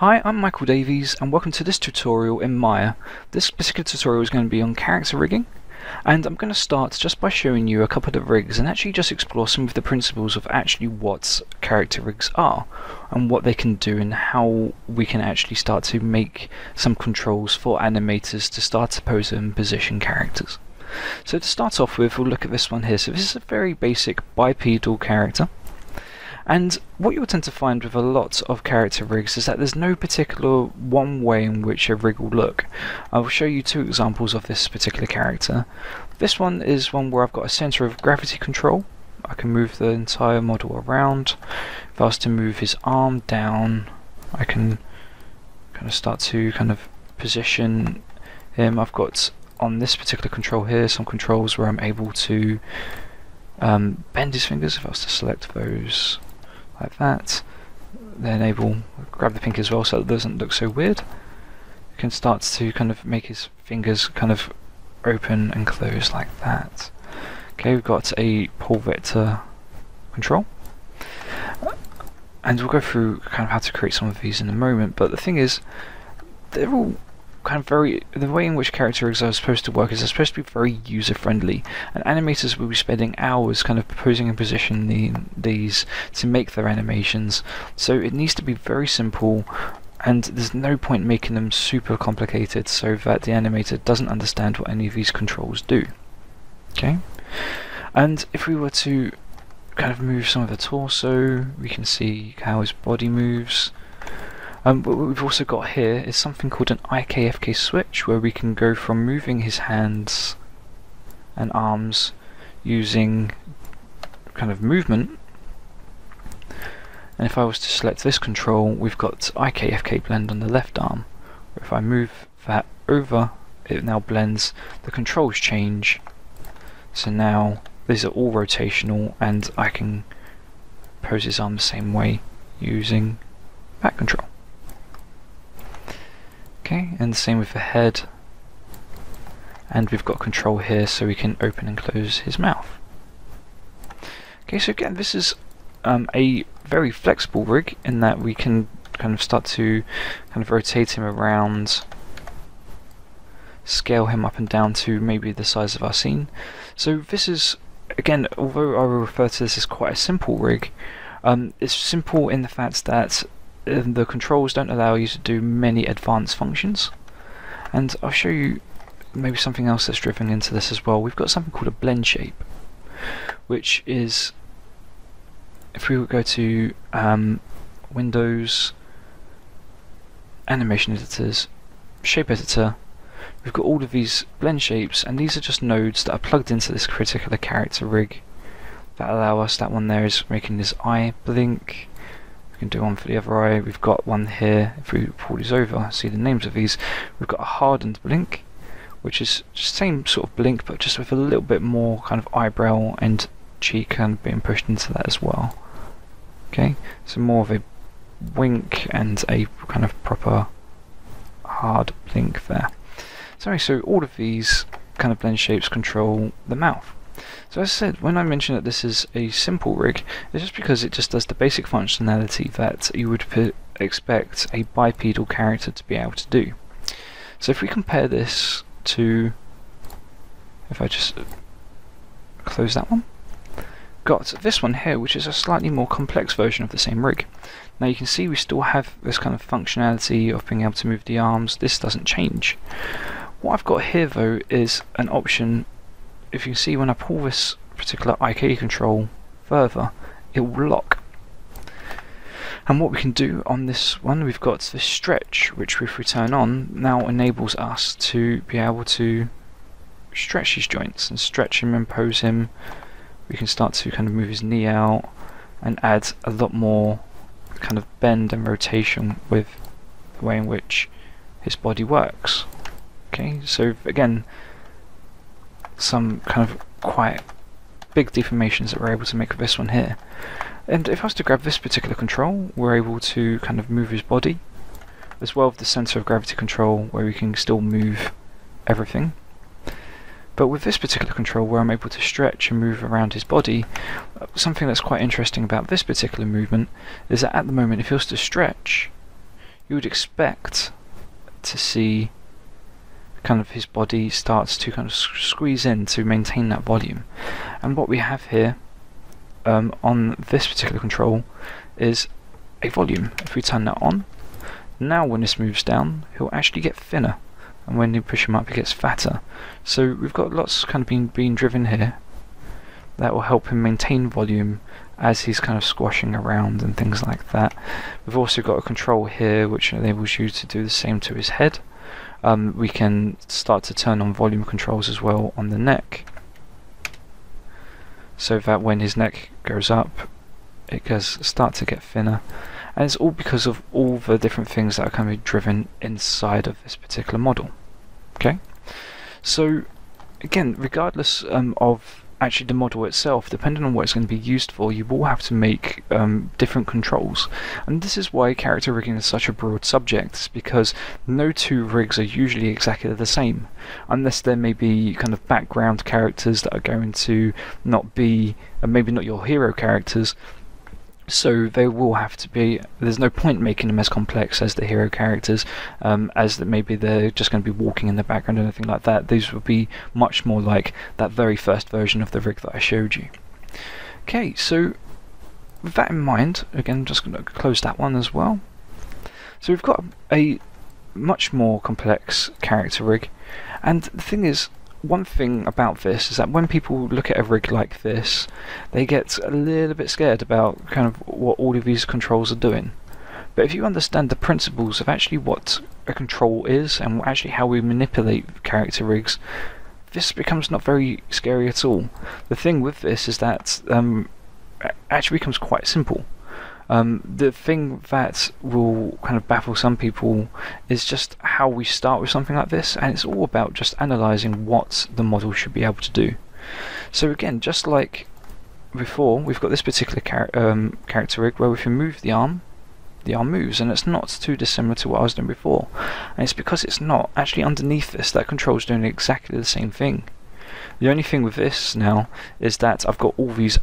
Hi, I'm Michael Davies and welcome to this tutorial in Maya. This particular tutorial is going to be on character rigging, and I'm going to start just by showing you a couple of rigs and actually just explore some of the principles of actually what character rigs are and what they can do and how we can actually start to make some controls for animators to start to pose and position characters. So to start off with, we'll look at this one here. So this is a very basic bipedal character. And what you'll tend to find with a lot of character rigs is that there's no particular one way in which a rig will look. I will show you two examples of this particular character. This one is one where I've got a center of gravity control. I can move the entire model around. If I was to move his arm down, I can kind of start to position him. I've got on this particular control here some controls where I'm able to bend his fingers. If I was to select those like that, then grab the pinky as well so it doesn't look so weird. You can start to make his fingers open and close like that. Okay, we've got a pull vector control, and we'll go through how to create some of these in a moment, but the thing is, they're all the way in which character rigs are supposed to work is they're supposed to be very user friendly, and animators will be spending hours proposing and positioning these to make their animations, so it needs to be very simple, and there's no point making them super complicated so that the animator doesn't understand what any of these controls do. Okay, and if we were to move some of the torso, we can see how his body moves. What we've also got here is something called an IKFK switch, where we can go from moving his hands and arms using movement, and if I was to select this control, we've got IKFK blend on the left arm. If I move that over, it now blends, the controls change, so now these are all rotational and I can pose his arm the same way using that control. Okay, and the same with the head, and we've got control here so we can open and close his mouth. Okay, so again, this is a very flexible rig in that we can start to rotate him around, scale him up and down to maybe the size of our scene. So this is, again, although I will refer to this as quite a simple rig, it's simple in the fact that the controls don't allow you to do many advanced functions, and I'll show you maybe something else that's driven into this as well. We've got something called a blend shape, which is, if we would go to Windows, Animation Editors, Shape Editor, we've got all of these blend shapes, and these are just nodes that are plugged into this particular character rig that allow us. That one there is making his eye blink. Can do one for the other eye. We've got one here, if we pull these over, see the names of these. We've got a hardened blink, which is just same sort of blink but just with a little bit more eyebrow and cheek being pushed into that as well. Okay, so more of a wink and a proper hard blink there. So all of these blend shapes control the mouth. So as I said, when I mention that this is a simple rig, it's just because it just does the basic functionality that you would expect a bipedal character to be able to do. So if we compare this to, if I just close that one, got this one here, which is a slightly more complex version of the same rig. Now you can see we still have this functionality of being able to move the arms. This doesn't change. What I've got here though is an option. If you can see, when I pull this particular IK control further, it will lock. And what we can do on this one, we've got this stretch, which if we turn on, now enables us to be able to stretch these joints and stretch him and pose him. We can start to move his knee out and add a lot more bend and rotation with the way in which his body works. Okay, so again, some quite big deformations that we're able to make with this one here. And if I was to grab this particular control, we're able to move his body, as well as the center of gravity control, where we can still move everything. But with this particular control, where I'm able to stretch and move around his body, something that's quite interesting about this particular movement is that at the moment, if he was to stretch, you would expect to see kind of his body starts to kind of squeeze in to maintain that volume. And what we have here on this particular control is a volume. If we turn that on, now when this moves down, he'll actually get thinner, and when you push him up, he gets fatter. So we've got lots kind of being driven here that will help him maintain volume as he's kind of squashing around and things like that. We've also got a control here which enables you to do the same to his head. We can start to turn on volume controls as well on the neck, so that when his neck goes up, it does start to get thinner. And it's all because of all the different things that are kind of driven inside of this particular model. Okay, so again, regardless of actually the model itself, depending on what it's going to be used for, you will have to make different controls. And this is why character rigging is such a broad subject, because no two rigs are usually exactly the same, unless there may be kind of background characters that are going to not be, maybe not your hero characters. So they will have to be, there's no point making them as complex as the hero characters, as that maybe they're just going to be walking in the background or anything like that. These would be much more like that very first version of the rig that I showed you. Okay, so with that in mind, again, I'm just going to close that one as well. So we've got a much more complex character rig, and the thing is, one thing about this is that when people look at a rig like this, they get a little bit scared about kind of what all of these controls are doing. But if you understand the principles of actually what a control is and actually how we manipulate character rigs, this becomes not very scary at all. The thing with this is that it actually becomes quite simple. The thing that will kind of baffle some people is just how we start with something like this, and it's all about just analysing what the model should be able to do. So again, just like before, we've got this particular character rig where if you move the arm moves, and it's not too dissimilar to what I was doing before. And it's because it's not actually underneath this that control's doing exactly the same thing. The only thing with this now is that I've got all these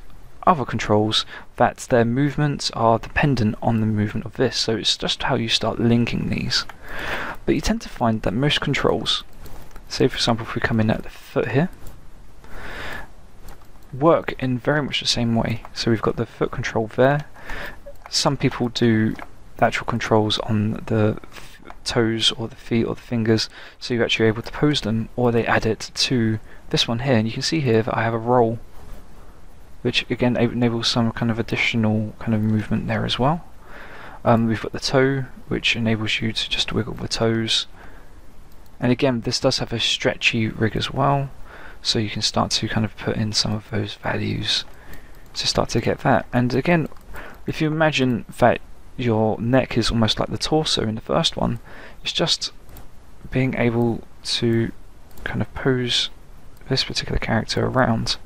other controls that their movements are dependent on the movement of this, so it's just how you start linking these. But you tend to find that most controls, say for example if we come in at the foot here, work in very much the same way. So we've got the foot control there. Some people do the actual controls on the toes or the feet or the fingers, so you're actually able to pose them, or they add it to this one here, and you can see here that I have a roll, which again enables some kind of additional kind of movement there as well. We've got the toe, which enables you to just wiggle the toes, and again this does have a stretchy rig as well, so you can start to kind of put in some of those values to start to get that. And again, if you imagine that your neck is almost like the torso in the first one, it's just being able to kind of pose this particular character around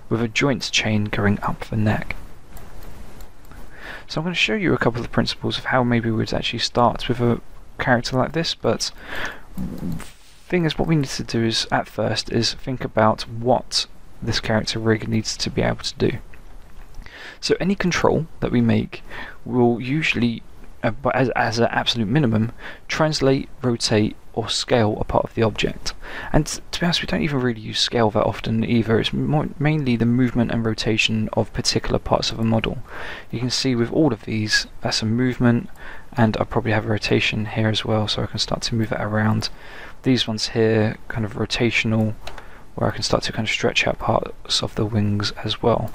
with a joint chain going up the neck. So I'm going to show you a couple of principles of how maybe we'd actually start with a character like this, but thing is, what we need to do is at first is think about what this character rig needs to be able to do. So any control that we make will usually, as an absolute minimum, translate, rotate or scale a part of the object. And to be honest, we don't even really use scale that often either. It's mainly the movement and rotation of particular parts of a model. You can see with all of these, that's a movement, and I probably have a rotation here as well, so I can start to move it around. These ones here, kind of rotational, where I can start to kind of stretch out parts of the wings as well.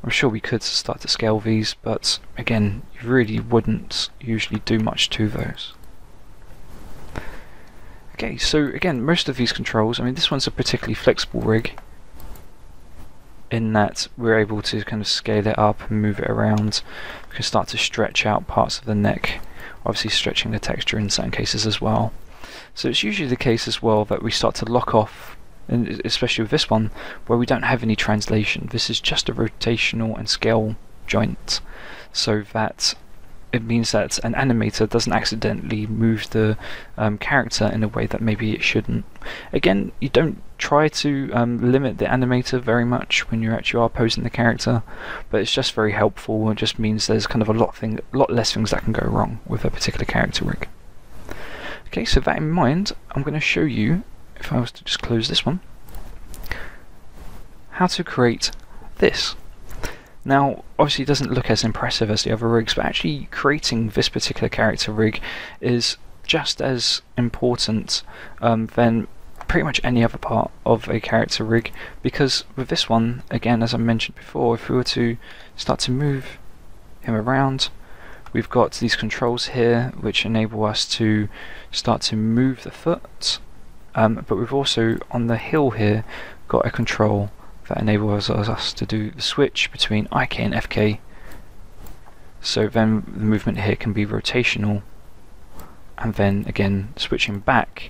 I'm sure we could start to scale these, but again, you really wouldn't usually do much to those. Okay, so again, most of these controls, I mean this one's a particularly flexible rig in that we're able to kind of scale it up and move it around. We can start to stretch out parts of the neck, obviously stretching the texture in certain cases as well. So it's usually the case as well that we start to lock off, and especially with this one, where we don't have any translation. This is just a rotational and scale joint, so that it means that an animator doesn't accidentally move the character in a way that maybe it shouldn't. Again, you don't try to limit the animator very much when you actually are posing the character, but it's just very helpful. It just means there's kind of a lot less things that can go wrong with a particular character rig. Okay, so that in mind, I'm going to show you, if I was to just close this one, how to create this. Now, obviously it doesn't look as impressive as the other rigs, but actually creating this particular character rig is just as important than pretty much any other part of a character rig, because with this one, again, as I mentioned before, if we were to start to move him around, we've got these controls here which enable us to start to move the foot, but we've also, on the heel here, got a control that enables us to do the switch between IK and FK. So then the movement here can be rotational, and then again switching back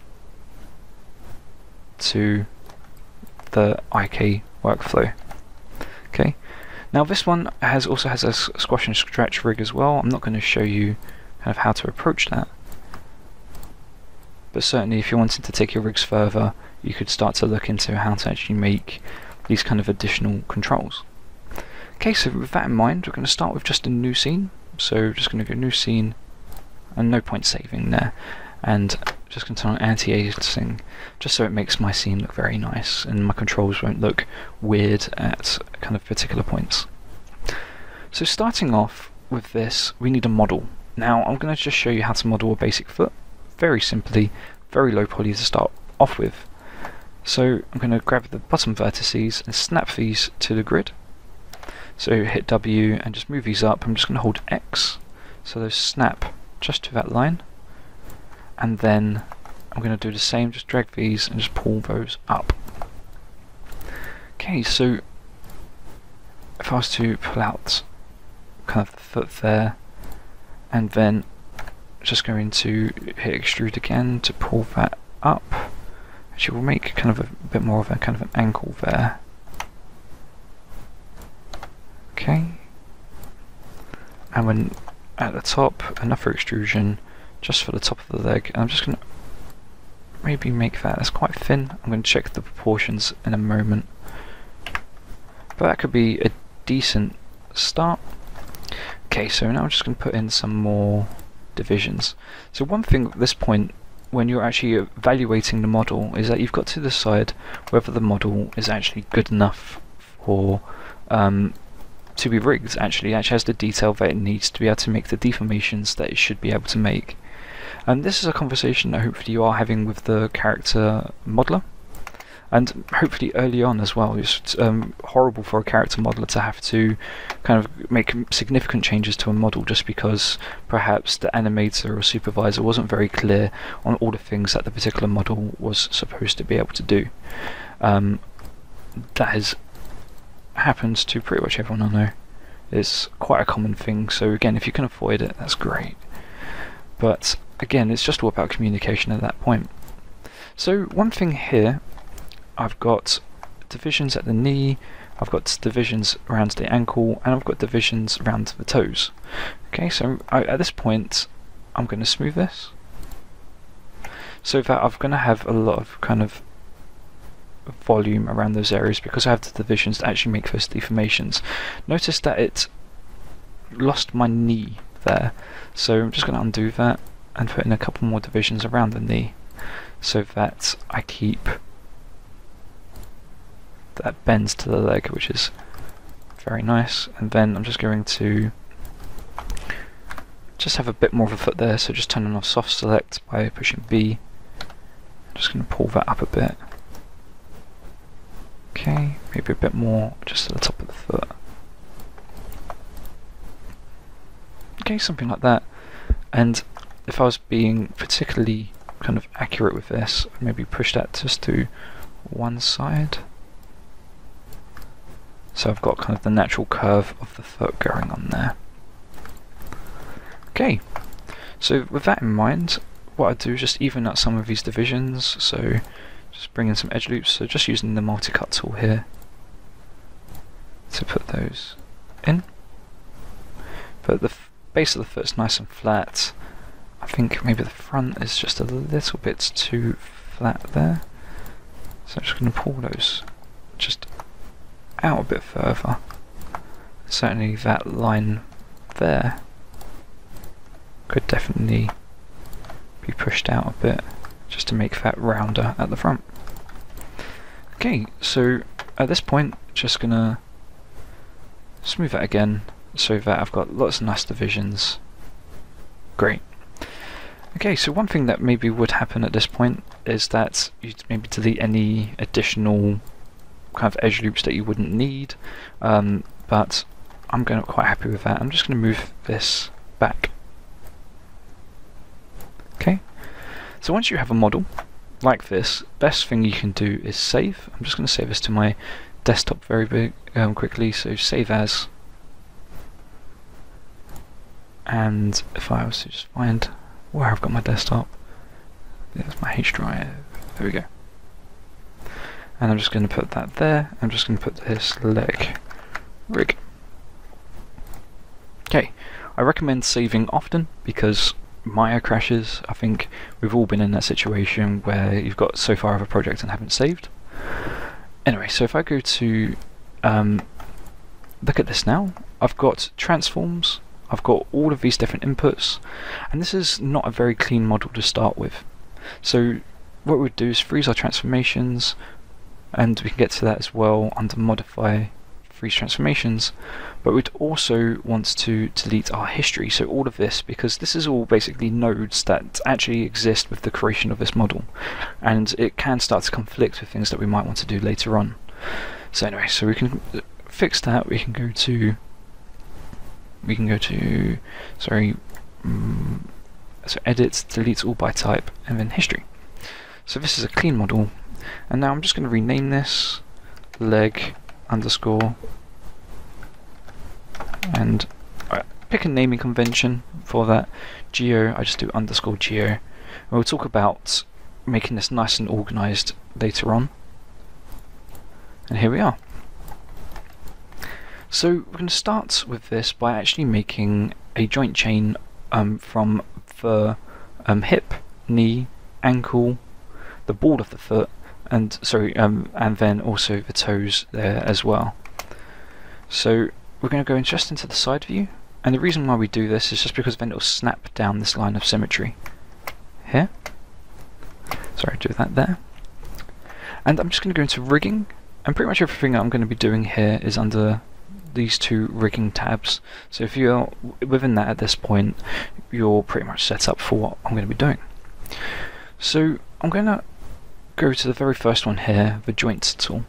to the IK workflow. Okay. Now this one also has a squash and stretch rig as well. I'm not going to show you kind of how to approach that, but certainly if you're wanting to take your rigs further, you could start to look into how to actually make these kind of additional controls. Okay, so with that in mind, we're going to start with just a new scene. So just going to go new scene, and no point saving there, and just going to turn on anti-aliasing, just so it makes my scene look very nice and my controls won't look weird at kind of particular points. So starting off with this, we need a model. Now I'm going to just show you how to model a basic foot, very simply, very low poly to start off with. So I'm going to grab the bottom vertices and snap these to the grid. So hit W and just move these up. I'm just going to hold X, so those snap just to that line. And then I'm going to do the same, just drag these and just pull those up. Okay, so if I was to pull out kind of the foot there, and then just going to hit extrude again to pull that up. Actually, we'll make kind of a bit more of a kind of an ankle there. Okay. And when at the top, another extrusion just for the top of the leg. And I'm just going to maybe make that's quite thin. I'm going to check the proportions in a moment. But that could be a decent start. Okay, so now I'm just going to put in some more divisions. So one thing at this point, when you're actually evaluating the model, is that you've got to decide whether the model is actually good enough for to be rigged. Actually has the detail that it needs to be able to make the deformations that it should be able to make. And this is a conversation that hopefully you are having with the character modeler, and hopefully early on as well. It's horrible for a character modeler to have to kind of make significant changes to a model just because perhaps the animator or supervisor wasn't very clear on all the things that the particular model was supposed to be able to do. That has happened to pretty much everyone I know. It's quite a common thing, so again, if you can avoid it, that's great. But again, it's just all about communication at that point. So one thing here, I've got divisions at the knee, I've got divisions around the ankle, and I've got divisions around the toes. Okay, so at this point I'm going to smooth this so that I'm going to have a lot of kind of volume around those areas because I have the divisions to actually make those deformations. Notice that it lost my knee there, so I'm just going to undo that and put in a couple more divisions around the knee so that I keep that bends to the leg, which is very nice. And then I'm just going to just have a bit more of a foot there, so just turning off soft select by pushing V. I'm just going to pull that up a bit. Okay, maybe a bit more just at the top of the foot. Okay, something like that. And if I was being particularly kind of accurate with this, maybe push that just to one side. So I've got kind of the natural curve of the foot going on there. Okay, so with that in mind, what I do is just even out some of these divisions, so just bring in some edge loops, so just using the multi-cut tool here to put those in. But base of the foot's nice and flat. I think maybe the front is just a little bit too flat there. So I'm just going to pull those just out a bit further. Certainly that line there could definitely be pushed out a bit just to make that rounder at the front. Okay, so at this point just gonna smooth that again so that I've got lots of nice divisions. Great. Okay, so one thing that maybe would happen at this point is that you'd maybe delete any additional kind of edge loops that you wouldn't need, but I'm quite happy with that. I'm just going to move this back. Okay, so once you have a model like this, best thing you can do is save. I'm just going to save this to my desktop very quickly, so save as. And if I was to just find where I've got my desktop, there's my H drive, there we go. And I'm just going to put that there. I'm just going to put this leg rig. Okay, I recommend saving often because Maya crashes. I think we've all been in that situation where you've got so far of a project and haven't saved. Anyway, so if I go to look at this now, I've got transforms, I've got all of these different inputs, and this is not a very clean model to start with. So what we'd do is freeze our transformations, and we can get to that as well under modify, freeze transformations, but we'd also want to delete our history, so all of this, because this is all basically nodes that actually exist with the creation of this model, and it can start to conflict with things that we might want to do later on. So anyway, so we can fix that. We can go to so edit, delete all by type, and then history. So this is a clean model, and now I'm just going to rename this leg underscore, and pick a naming convention for that. Geo, I just do underscore geo. And we'll talk about making this nice and organized later on. And here we are. So we're going to start with this by actually making a joint chain from the hip, knee, ankle, the ball of the foot, and then also the toes there as well. So we're going to go just into the side view, and the reason why we do this is just because then it'll snap down this line of symmetry here. Sorry, do that there. And I'm just going to go into rigging, and pretty much everything that I'm going to be doing here is under these two rigging tabs. So if you're within that at this point, you're pretty much set up for what I'm going to be doing. So I'm going to go to the very first one here, the joints tool.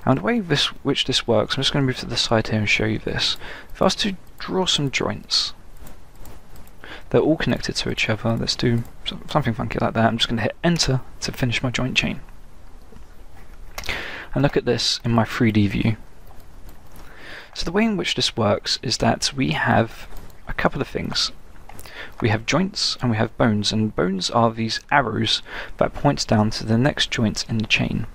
And the way which this works, I'm just going to move to the side here and show you this. If I was to draw some joints, they're all connected to each other. Let's do something funky like that. I'm just going to hit enter to finish my joint chain. And look at this in my 3D view. So the way in which this works is that we have a couple of things. We have joints and we have bones, and bones are these arrows that point down to the next joint in the chain.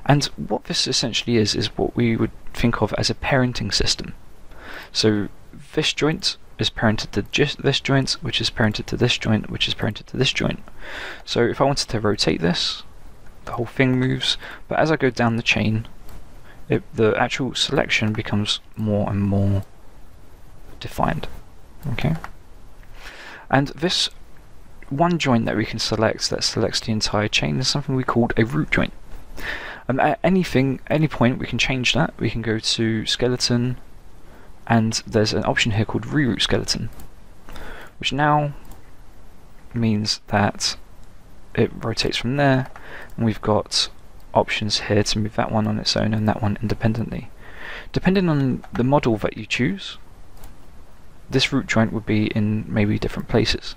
And what this essentially is what we would think of as a parenting system. So this joint is parented to this joint, which is parented to this joint, which is parented to this joint. So if I wanted to rotate this, the whole thing moves, but as I go down the chain, the actual selection becomes more and more defined. Okay, and this one joint that we can select that selects the entire chain is something we called a root joint. At any point we can change that. We can go to skeleton, and there's an option here called reroute skeleton, which now means that it rotates from there, and we've got options here to move that one on its own and that one independently. Depending on the model that you choose, this root joint would be in maybe different places.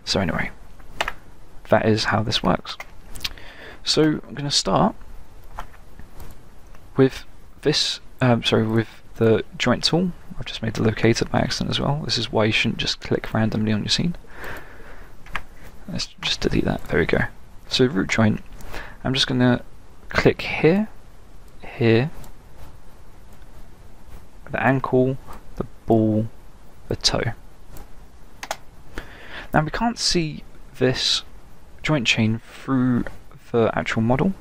So anyway, that is how this works. So I'm going to start with this, with the joint tool. I've just made the locator by accident as well. This is why you shouldn't just click randomly on your scene. Let's just delete that. There we go. So root joint, I'm just going to click here, here, the ankle, the ball, the toe. Now we can't see this joint chain through the actual model,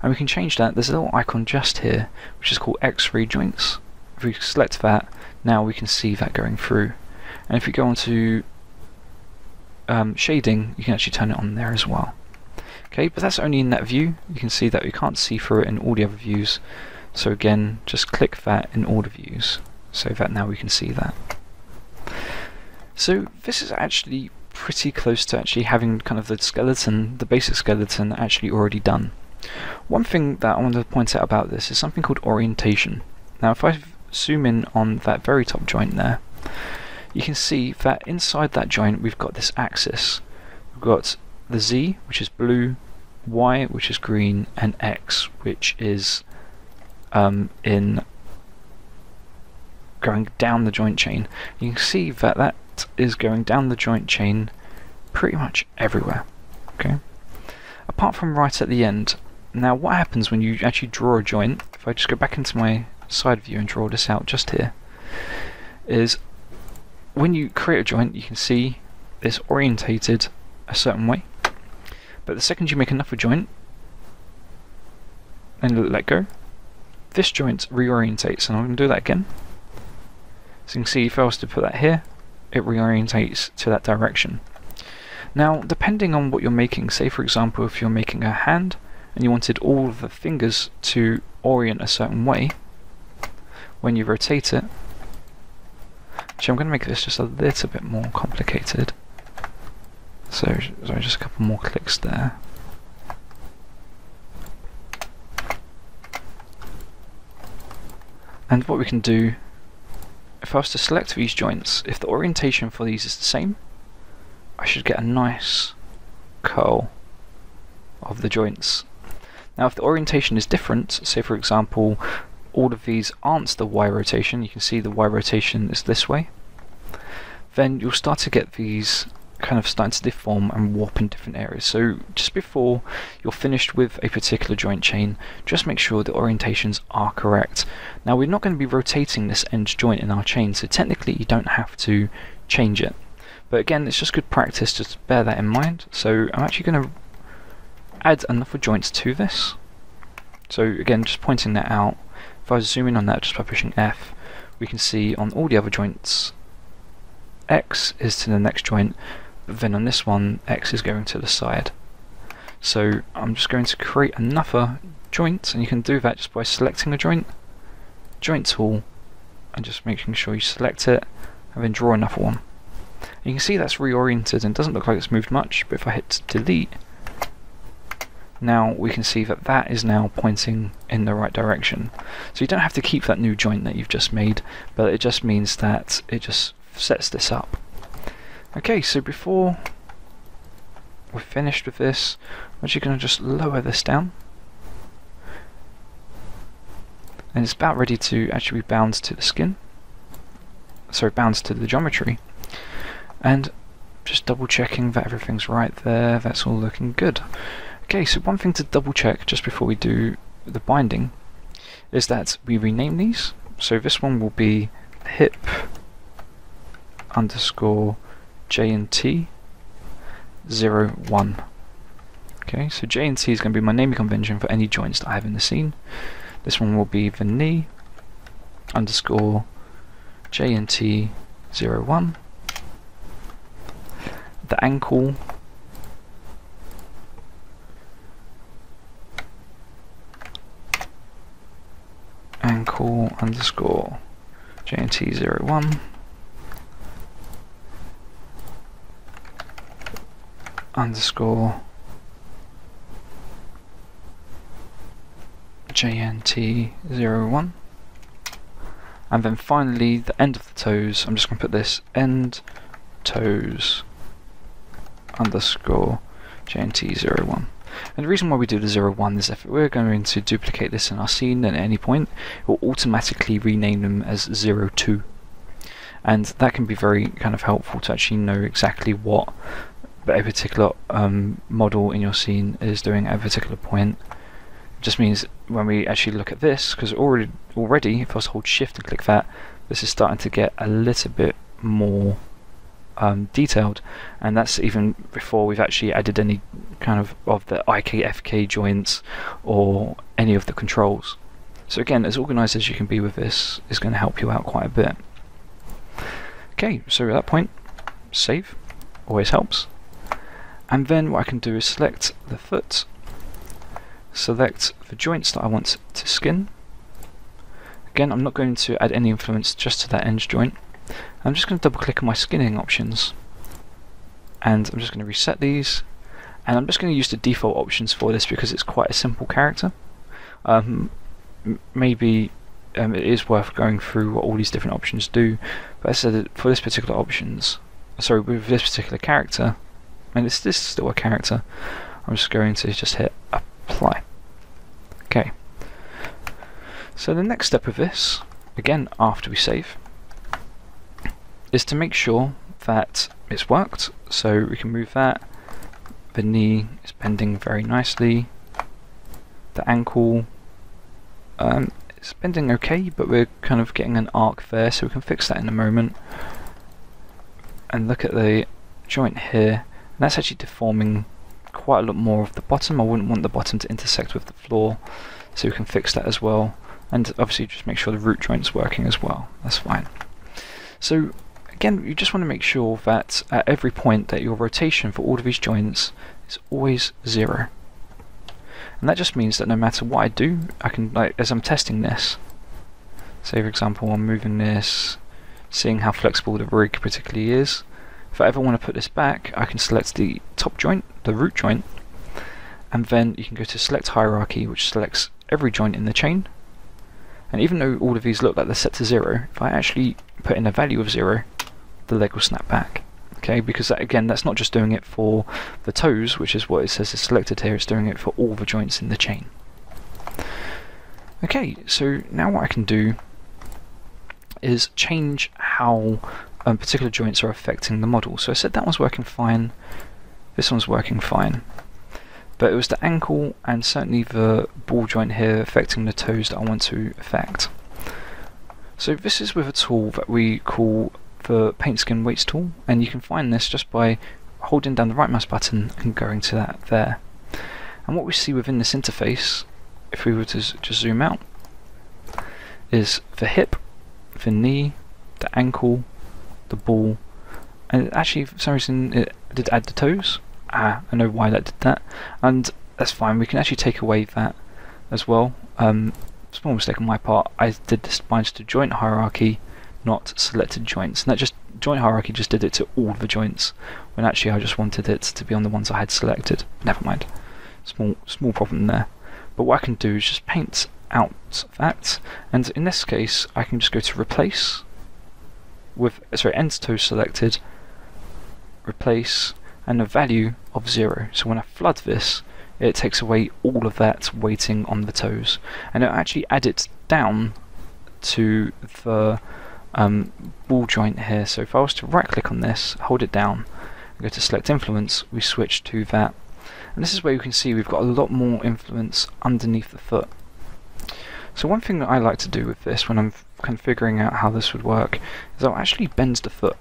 and we can change that. There's a little icon just here which is called X-ray joints. If we select that, now we can see that going through. And if we go on to shading, you can actually turn it on there as well. Okay, but that's only in that view. You can see that we can't see through it in all the other views. So again, just click that in all the views, so that now we can see that. So this is actually pretty close to actually having kind of the skeleton, the basic skeleton, actually already done. One thing that I want to point out about this is something called orientation. Now if I zoom in on that very top joint there, you can see that inside that joint we've got this axis. We've got the Z, which is blue, Y, which is green, and X, which is in going down the joint chain. You can see that that is going down the joint chain pretty much everywhere. Okay, apart from right at the end. Now what happens when you actually draw a joint, if I just go back into my side view and draw this out just here, is when you create a joint, you can see it's orientated a certain way, but the second you make another joint and let go, this joint reorientates. And I'm going to do that again. So you can see if I was to put that here, it reorientates to that direction. Now depending on what you're making, say for example if you're making a hand and you wanted all of the fingers to orient a certain way, when you rotate it, actually I'm going to make this just a little bit more complicated. So sorry, just a couple more clicks there. And what we can do, if I was to select these joints, if the orientation for these is the same, I should get a nice curl of the joints. Now if the orientation is different, say for example all of these aren't the Y rotation, you can see the Y rotation is this way, then you'll start to get these kind of starting to deform and warp in different areas. So just before you're finished with a particular joint chain, just make sure the orientations are correct. Now we're not going to be rotating this end joint in our chain, so technically you don't have to change it. But again, it's just good practice just to bear that in mind. So I'm actually going to add another joint to this. So again, just pointing that out. If I zoom in on that just by pushing F, we can see on all the other joints X is to the next joint, but then on this one X is going to the side. So I'm just going to create another joint, and you can do that just by selecting a joint, joint tool, and just making sure you select it and then draw another one. And you can see that's reoriented and doesn't look like it's moved much, but if I hit delete, now we can see that that is now pointing in the right direction. So you don't have to keep that new joint that you've just made, but it just means that it just sets this up. Okay, so before we're finished with this, I'm actually going to just lower this down. And it's about ready to actually be bound to the skin. Sorry, bound to the geometry. And just double checking that everything's right there, that's all looking good. Okay, so one thing to double check just before we do the binding is that we rename these. So this one will be hip underscore JNT 01. Okay, so JNT is going to be my naming convention for any joints that I have in the scene. This one will be the knee underscore JNT 01. The ankle underscore JNT 01 underscore JNT 01, and then finally the end of the toes, I'm just going to put this end toes underscore JNT 01. And the reason why we do the 01 is if we're going to duplicate this in our scene at any point, it will automatically rename them as 02. And that can be very kind of helpful to actually know exactly what a particular model in your scene is doing at a particular point. It just means when we actually look at this, because already if I was to hold shift and click that, this is starting to get a little bit more detailed, and that's even before we've actually added any kind of the IK-FK joints or any of the controls. So again, as organised as you can be with this is going to help you out quite a bit. Okay, so at that point, save, always helps. And then what I can do is select the foot, select the joints that I want to skin. Again, I'm not going to add any influence just to that edge joint. I'm just going to double click on my skinning options, and I'm just going to reset these, and I'm just going to use the default options for this because it's quite a simple character. Maybe it is worth going through what all these different options do, but as I said, for this particular with this particular character, and this is still a character, I'm just going to just hit apply. Okay. So the next step of this, again after we save, is to make sure that it's worked. So we can move that. The knee is bending very nicely. The ankle is bending okay, but we're kind of getting an arc there, so we can fix that in a moment. And look at the joint here, and that's actually deforming quite a lot more of the bottom. I wouldn't want the bottom to intersect with the floor, so we can fix that as well. And obviously just make sure the root joint's working as well. That's fine. So again, you just want to make sure that at every point that your rotation for all of these joints is always 0. And that just means that no matter what I do, I can, like, as I'm testing this, say for example I'm moving this, seeing how flexible the rig particularly is. If I ever want to put this back, I can select the top joint, the root joint, and then you can go to select hierarchy, which selects every joint in the chain. And even though all of these look like they're set to 0, if I actually put in a value of 0, the leg will snap back. Okay, because that, again, that's not just doing it for the toes, which is what it says is selected here, it's doing it for all the joints in the chain. Okay, so now what I can do is change how particular joints are affecting the model. So I said that one's working fine, this one's working fine, but it was the ankle and certainly the ball joint here affecting the toes that I want to affect. So this is with a tool that we call the Paint Skin Weights tool, and you can find this just by holding down the right mouse button and going to that there. And what we see within this interface, if we were to just zoom out, is the hip, the knee, the ankle, the ball, and actually for some reason it did add the toes. I know why that did that, and that's fine. We can actually take away that as well. Small mistake on my part, I did this bind to joint hierarchy, not selected joints, and that just joint hierarchy just did it to all the joints, when actually I just wanted it to be on the ones I had selected. Never mind, small problem there. But what I can do is just paint out that, and in this case I can just go to replace with end toe selected, replace, and a value of 0. So when I flood this, it takes away all of that weighting on the toes, and it'll actually add it down to the ball joint here. So if I was to right click on this, hold it down, and go to select influence, we switch to that. And this is where you can see we've got a lot more influence underneath the foot. So one thing that I like to do with this when I'm kind of figuring out how this would work is I'll actually bend the foot,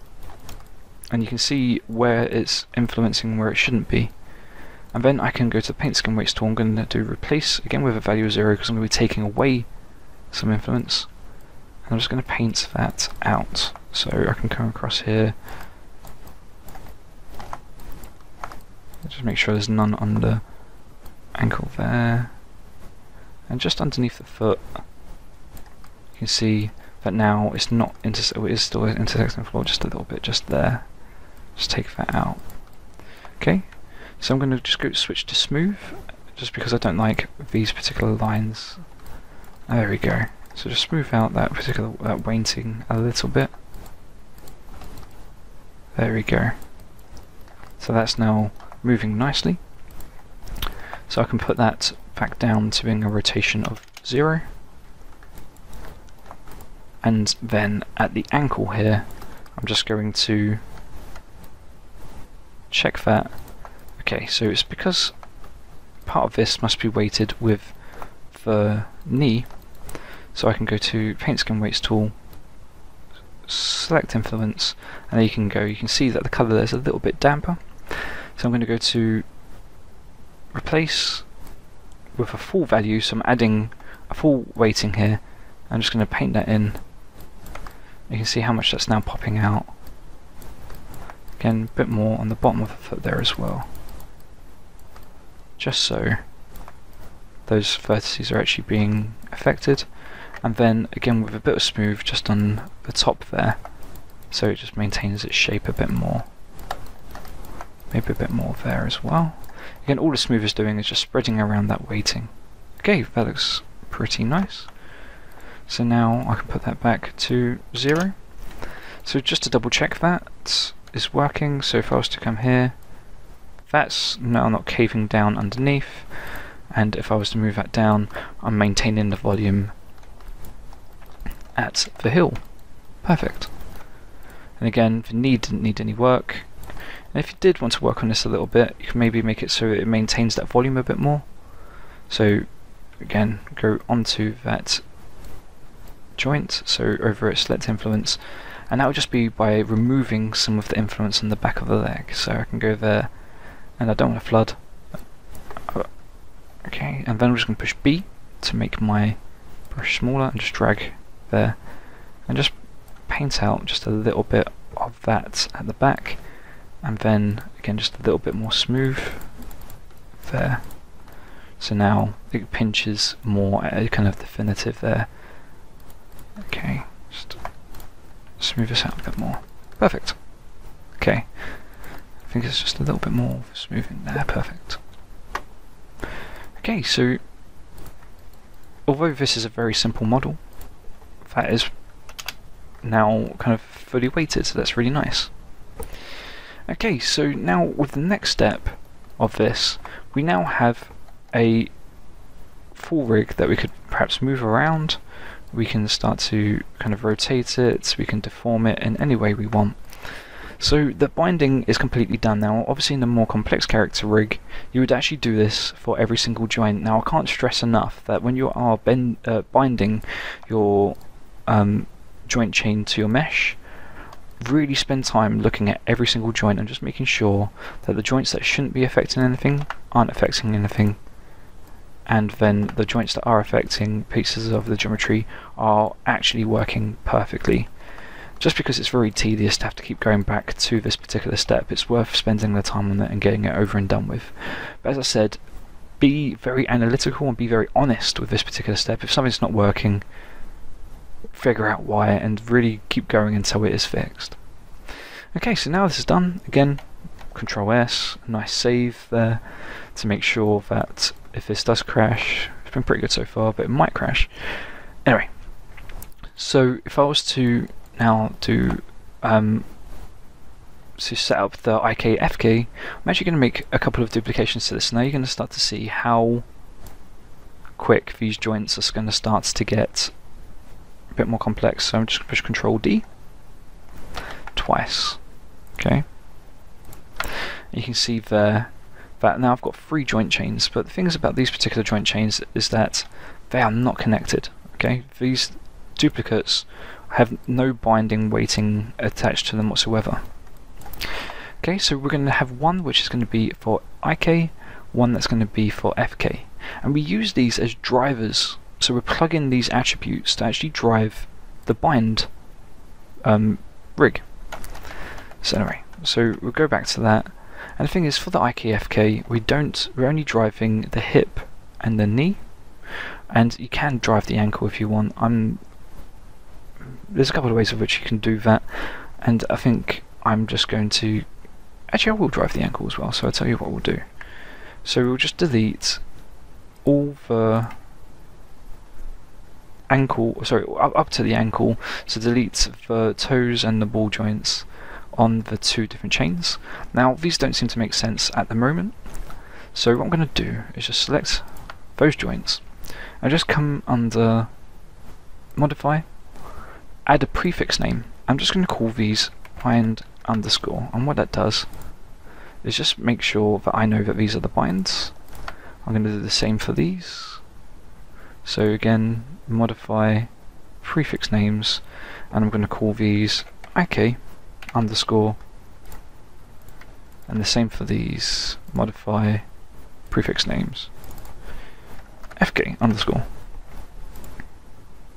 and you can see where it's influencing where it shouldn't be. And then I can go to the Paint Skin Weights tool. I'm going to do replace again with a value of 0 because I'm going to be taking away some influence. And I'm just going to paint that out. So I can come across here, just make sure there's none on the ankle there, and just underneath the foot you can see that now it's not it is still intersecting the floor just a little bit, just there. Just take that out. Okay, so I'm going to just go switch to smooth, just because I don't like these particular lines. There we go. So just smooth out that particular weighting a little bit. There we go. So that's now moving nicely. So I can put that back down to being a rotation of 0. And then at the ankle here, I'm just going to check that. Okay, so it's because part of this must be weighted with the knee. So I can go to Paint Skin Weights tool, select influence, and there you can go. You can see that the colour there is a little bit damper. So I'm going to go to replace with a full value, so I'm adding a full weighting here. I'm just going to paint that in. You can see how much that's now popping out. Again, a bit more on the bottom of the foot there as well. Just so those vertices are actually being affected. And then again with a bit of smooth just on the top there, so it just maintains its shape a bit more. Maybe a bit more there as well. Again, all the smooth is doing is just spreading around that weighting. Okay, that looks pretty nice. So now I can put that back to 0. So just to double check that is working, so if I was to come here, that's now not caving down underneath, and if I was to move that down, I'm maintaining the volume at the hill. Perfect. And again, the knee didn't need any work. And if you did want to work on this a little bit, you can maybe make it so it maintains that volume a bit more. So again, go onto that joint, so over at select influence, and that would just be by removing some of the influence on the back of the leg. So I can go there, and I don't want to flood. Okay, and then I'm just going to push B to make my brush smaller and just drag there, and just paint out just a little bit of that at the back, and then again just a little bit more smooth there. So now it pinches more at a kind of definitive there. Okay, just smooth this out a bit more. Perfect. Okay, I think it's just a little bit more smoothing there. Perfect. Okay, so although this is a very simple model, that is now kind of fully weighted, so that's really nice. Okay, so now with the next step of this, we now have a full rig that we could perhaps move around. We can start to kind of rotate it, we can deform it in any way we want. So the binding is completely done now. Obviously in the more complex character rig, you would actually do this for every single joint. Now I can't stress enough that when you are binding your joint chain to your mesh, really spend time looking at every single joint and just making sure that the joints that shouldn't be affecting anything aren't affecting anything, and then the joints that are affecting pieces of the geometry are actually working perfectly. Just because it's very tedious to have to keep going back to this particular step, it's worth spending the time on it and getting it over and done with. But as I said, be very analytical and be very honest with this particular step. If something's not working, figure out why and really keep going until it is fixed. Okay, so now this is done, again, Control S, a nice save there to make sure that if this does crash, it's been pretty good so far, but it might crash. Anyway, so if I was to now do to set up the IK/FK, I'm actually going to make a couple of duplications to this. Now you're going to start to see how quick these joints are going to start to get a bit more complex. So I'm just going to push Control D twice. Okay, you can see there that now I've got 3 joint chains, but the things about these particular joint chains is that they are not connected. Okay, these duplicates have no binding weighting attached to them whatsoever. Okay, so we're going to have one which is going to be for IK, one that's going to be for FK, and we use these as drivers. So we're plugging these attributes to actually drive the bind rig. So anyway, so we'll go back to that. And the thing is, for the IK/FK, we're only driving the hip and the knee, and you can drive the ankle if you want. There's a couple of ways of which you can do that, and I think I'm just going to, actually I will drive the ankle as well, so I'll tell you what we'll do. So we'll just delete all the ankle, sorry, up to the ankle, so delete the toes and the ball joints on the 2 different chains. Now these don't seem to make sense at the moment, so what I'm going to do is just select those joints and just come under modify, add a prefix name. I'm just going to call these bind underscore, and what that does is just make sure that I know that these are the binds. I'm going to do the same for these. So again, modify prefix names, and I'm going to call these IK underscore, and the same for these, modify prefix names, FK underscore.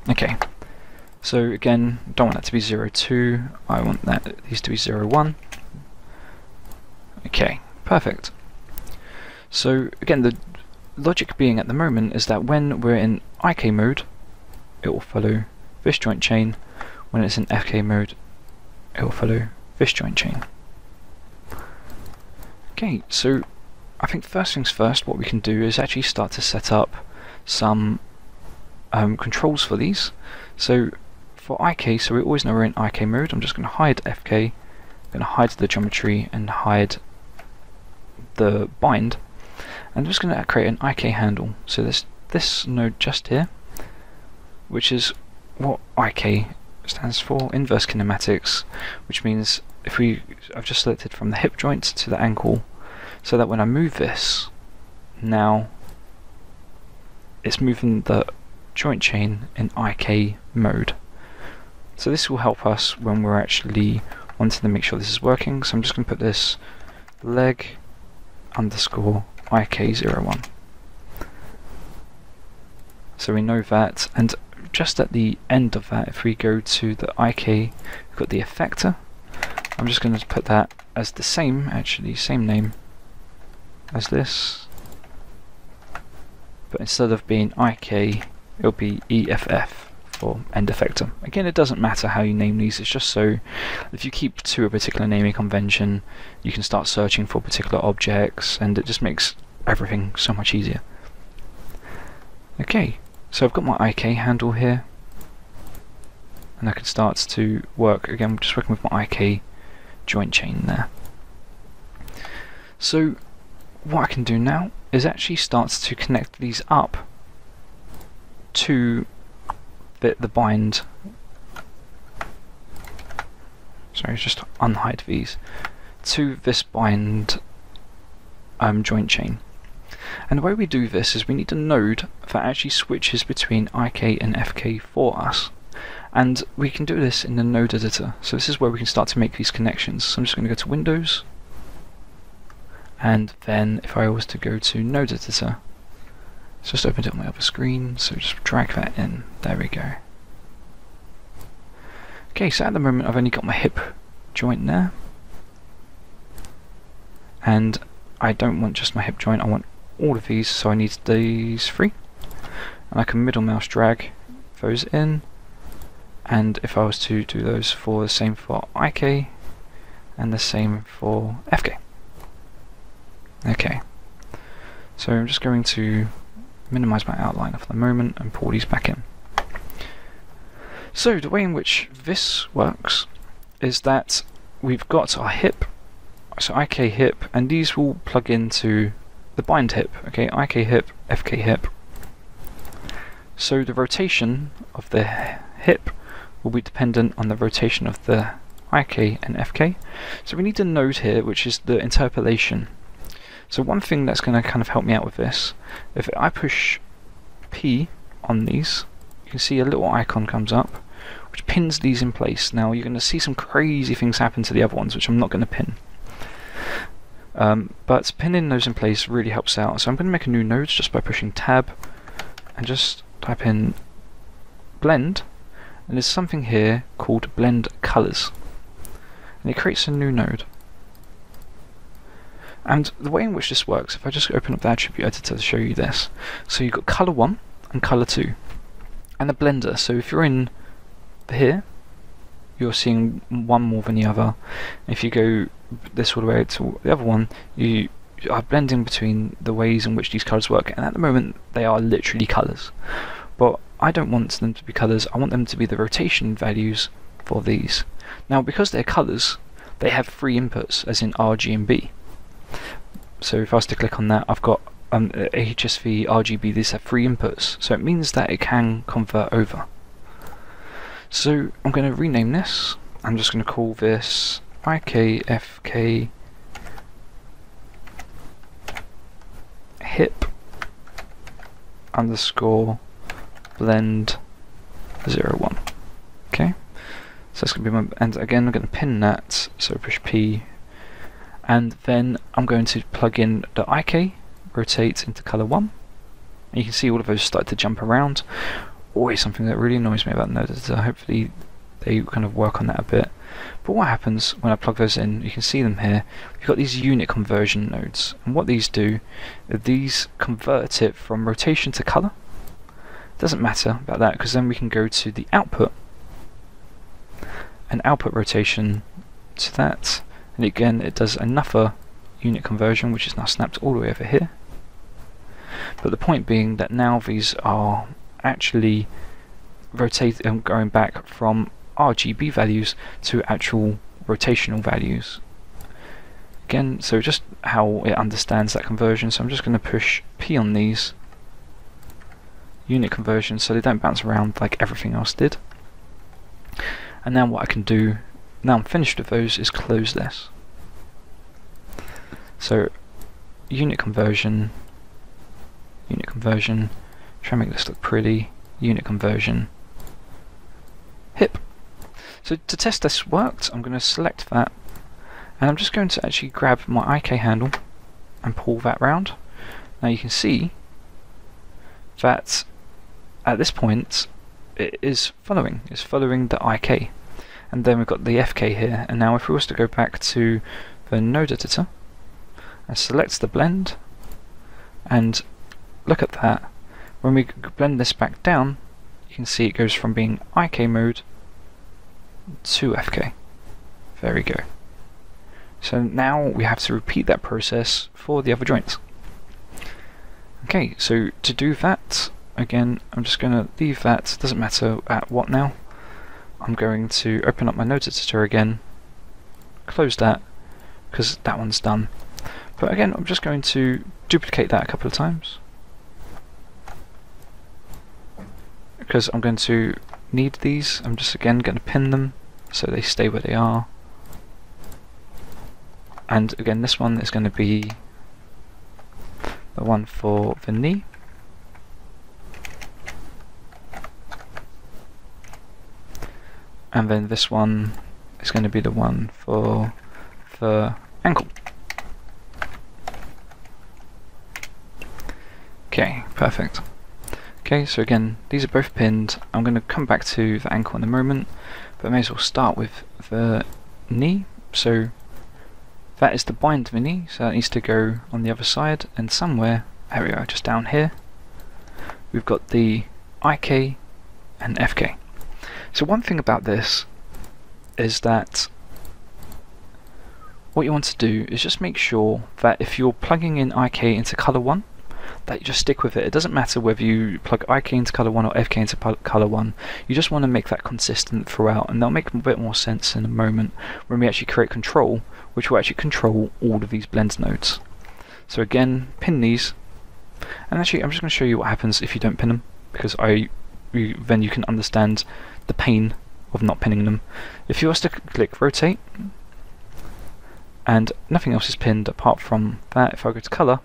Okay, so again, don't want that to be 02, I want these to be 01. Okay, perfect. So again, the logic being at the moment is that when we're in IK mode, it will follow this joint chain. When it's in FK mode, it will follow this joint chain. Okay, so I think first things first, what we can do is actually start to set up some controls for these. So for IK, so we always know we're in IK mode, I'm just going to hide FK, I'm going to hide the geometry and hide the bind. I'm just going to create an IK handle. So there's this node just here, which is what IK stands for, inverse kinematics, which means I've just selected from the hip joint to the ankle, so that when I move this, now it's moving the joint chain in IK mode. So this will help us when we're actually wanting to make sure this is working. So I'm just going to put this leg underscore IK01. So we know that, and just at the end of that, if we go to the IK, we've got the effector. I'm just going to put that as the same, actually, same name as this, but instead of being IK, it'll be EFF for end effector. Again, it doesn't matter how you name these, it's just so if you keep to a particular naming convention, you can start searching for particular objects, and it just makes everything so much easier. Okay, so I've got my IK handle here, and I can start to work, again, just working with my IK joint chain there. So what I can do now is actually start to connect these up to the bind. Sorry, just unhide these to this bind joint chain. And the way we do this is we need a node that actually switches between IK and FK for us. And we can do this in the node editor. So this is where we can start to make these connections. So I'm just going to go to Windows, and then if I was to go to node editor, it's just opened it on my other screen, so just drag that in. There we go. Okay, so at the moment I've only got my hip joint there, and I don't want just my hip joint, I want all of these, so I need these three, and I can middle mouse drag those in, and if I was to do those for the same for IK and the same for FK. Okay, so I'm just going to minimize my outline for the moment and pull these back in. So the way in which this works is that we've got our hip, so IK hip, and these will plug into the bind hip, okay, IK hip, FK hip. So the rotation of the hip will be dependent on the rotation of the IK and FK. So we need a node here, which is the interpolation. So one thing that's going to kind of help me out with this, if I push P on these, you can see a little icon comes up, which pins these in place. Now you're going to see some crazy things happen to the other ones, which I'm not going to pin. But pinning those in place really helps out. So I'm going to make a new node just by pushing Tab, and just type in blend, and there's something here called blend colors, and it creates a new node. And the way in which this works, if I just open up the attribute editor to show you this, so you've got color 1 and color 2, and the blender. So if you're in here, you're seeing one more than the other. If you go this all the way to the other one, you are blending between the ways in which these colors work, and at the moment they are literally colors. But I don't want them to be colors, I want them to be the rotation values for these. Now because they're colors, they have 3 inputs, as in R, G and B. So if I was to click on that, I've got HSV, RGB, these have 3 inputs, so it means that it can convert over. So I'm going to rename this. I'm just going to call this IKFK hip underscore blend 01. Okay, So that's going to be my, and again I'm going to pin that, so push P, and then I'm going to plug in the IK, rotate into color 1, and you can see all of those start to jump around. Always something that really annoys me about Node Editor. Hopefully they kind of work on that a bit. But what happens when I plug those in, you can see them here, you've got these unit conversion nodes, and what these do, these convert it from rotation to color. Doesn't matter about that, because then we can go to the output, and output rotation to that, and again it does another unit conversion, which is now snapped all the way over here. But the point being that now these are actually going back from RGB values to actual rotational values. Again, so just how it understands that conversion, so I'm just going to push P on these unit conversions so they don't bounce around like everything else did. And now what I can do, now I'm finished with those, is close this. So unit conversion, try and make this look pretty, unit conversion, hip. So to test this worked, I'm going to select that, and I'm just going to actually grab my IK handle and pull that round. Now you can see that at this point it is following the IK, and then we've got the FK here. And now if we was to go back to the node editor and select the blend and look at that, when we blend this back down, you can see it goes from being IK mode to FK. There we go. So now we have to repeat that process for the other joints. Okay, so to do that, again, I'm just going to leave that, doesn't matter at what now. I'm going to open up my node editor again, close that, because that one's done. But again, I'm just going to duplicate that a couple of times, because I'm going to need these. I'm just again going to pin them so they stay where they are. And again, this one is going to be the one for the knee. And then this one is going to be the one for the ankle. Okay, perfect. Okay, so again, these are both pinned. I'm going to come back to the ankle in a moment, but I may as well start with the knee. So that is the bind to the knee, so that needs to go on the other side, and somewhere, there we go, just down here, we've got the IK and FK. So one thing about this is that what you want to do is just make sure that if you're plugging in IK into color 1, that you just stick with it. It doesn't matter whether you plug IK into color 1 or FK into color 1, you just want to make that consistent throughout, and that'll make a bit more sense in a moment when we actually create control, which will actually control all of these blend nodes. So again, pin these, and actually I'm just going to show you what happens if you don't pin them, because then you can understand the pain of not pinning them. If you was to click rotate, and nothing else is pinned apart from that, if I go to color,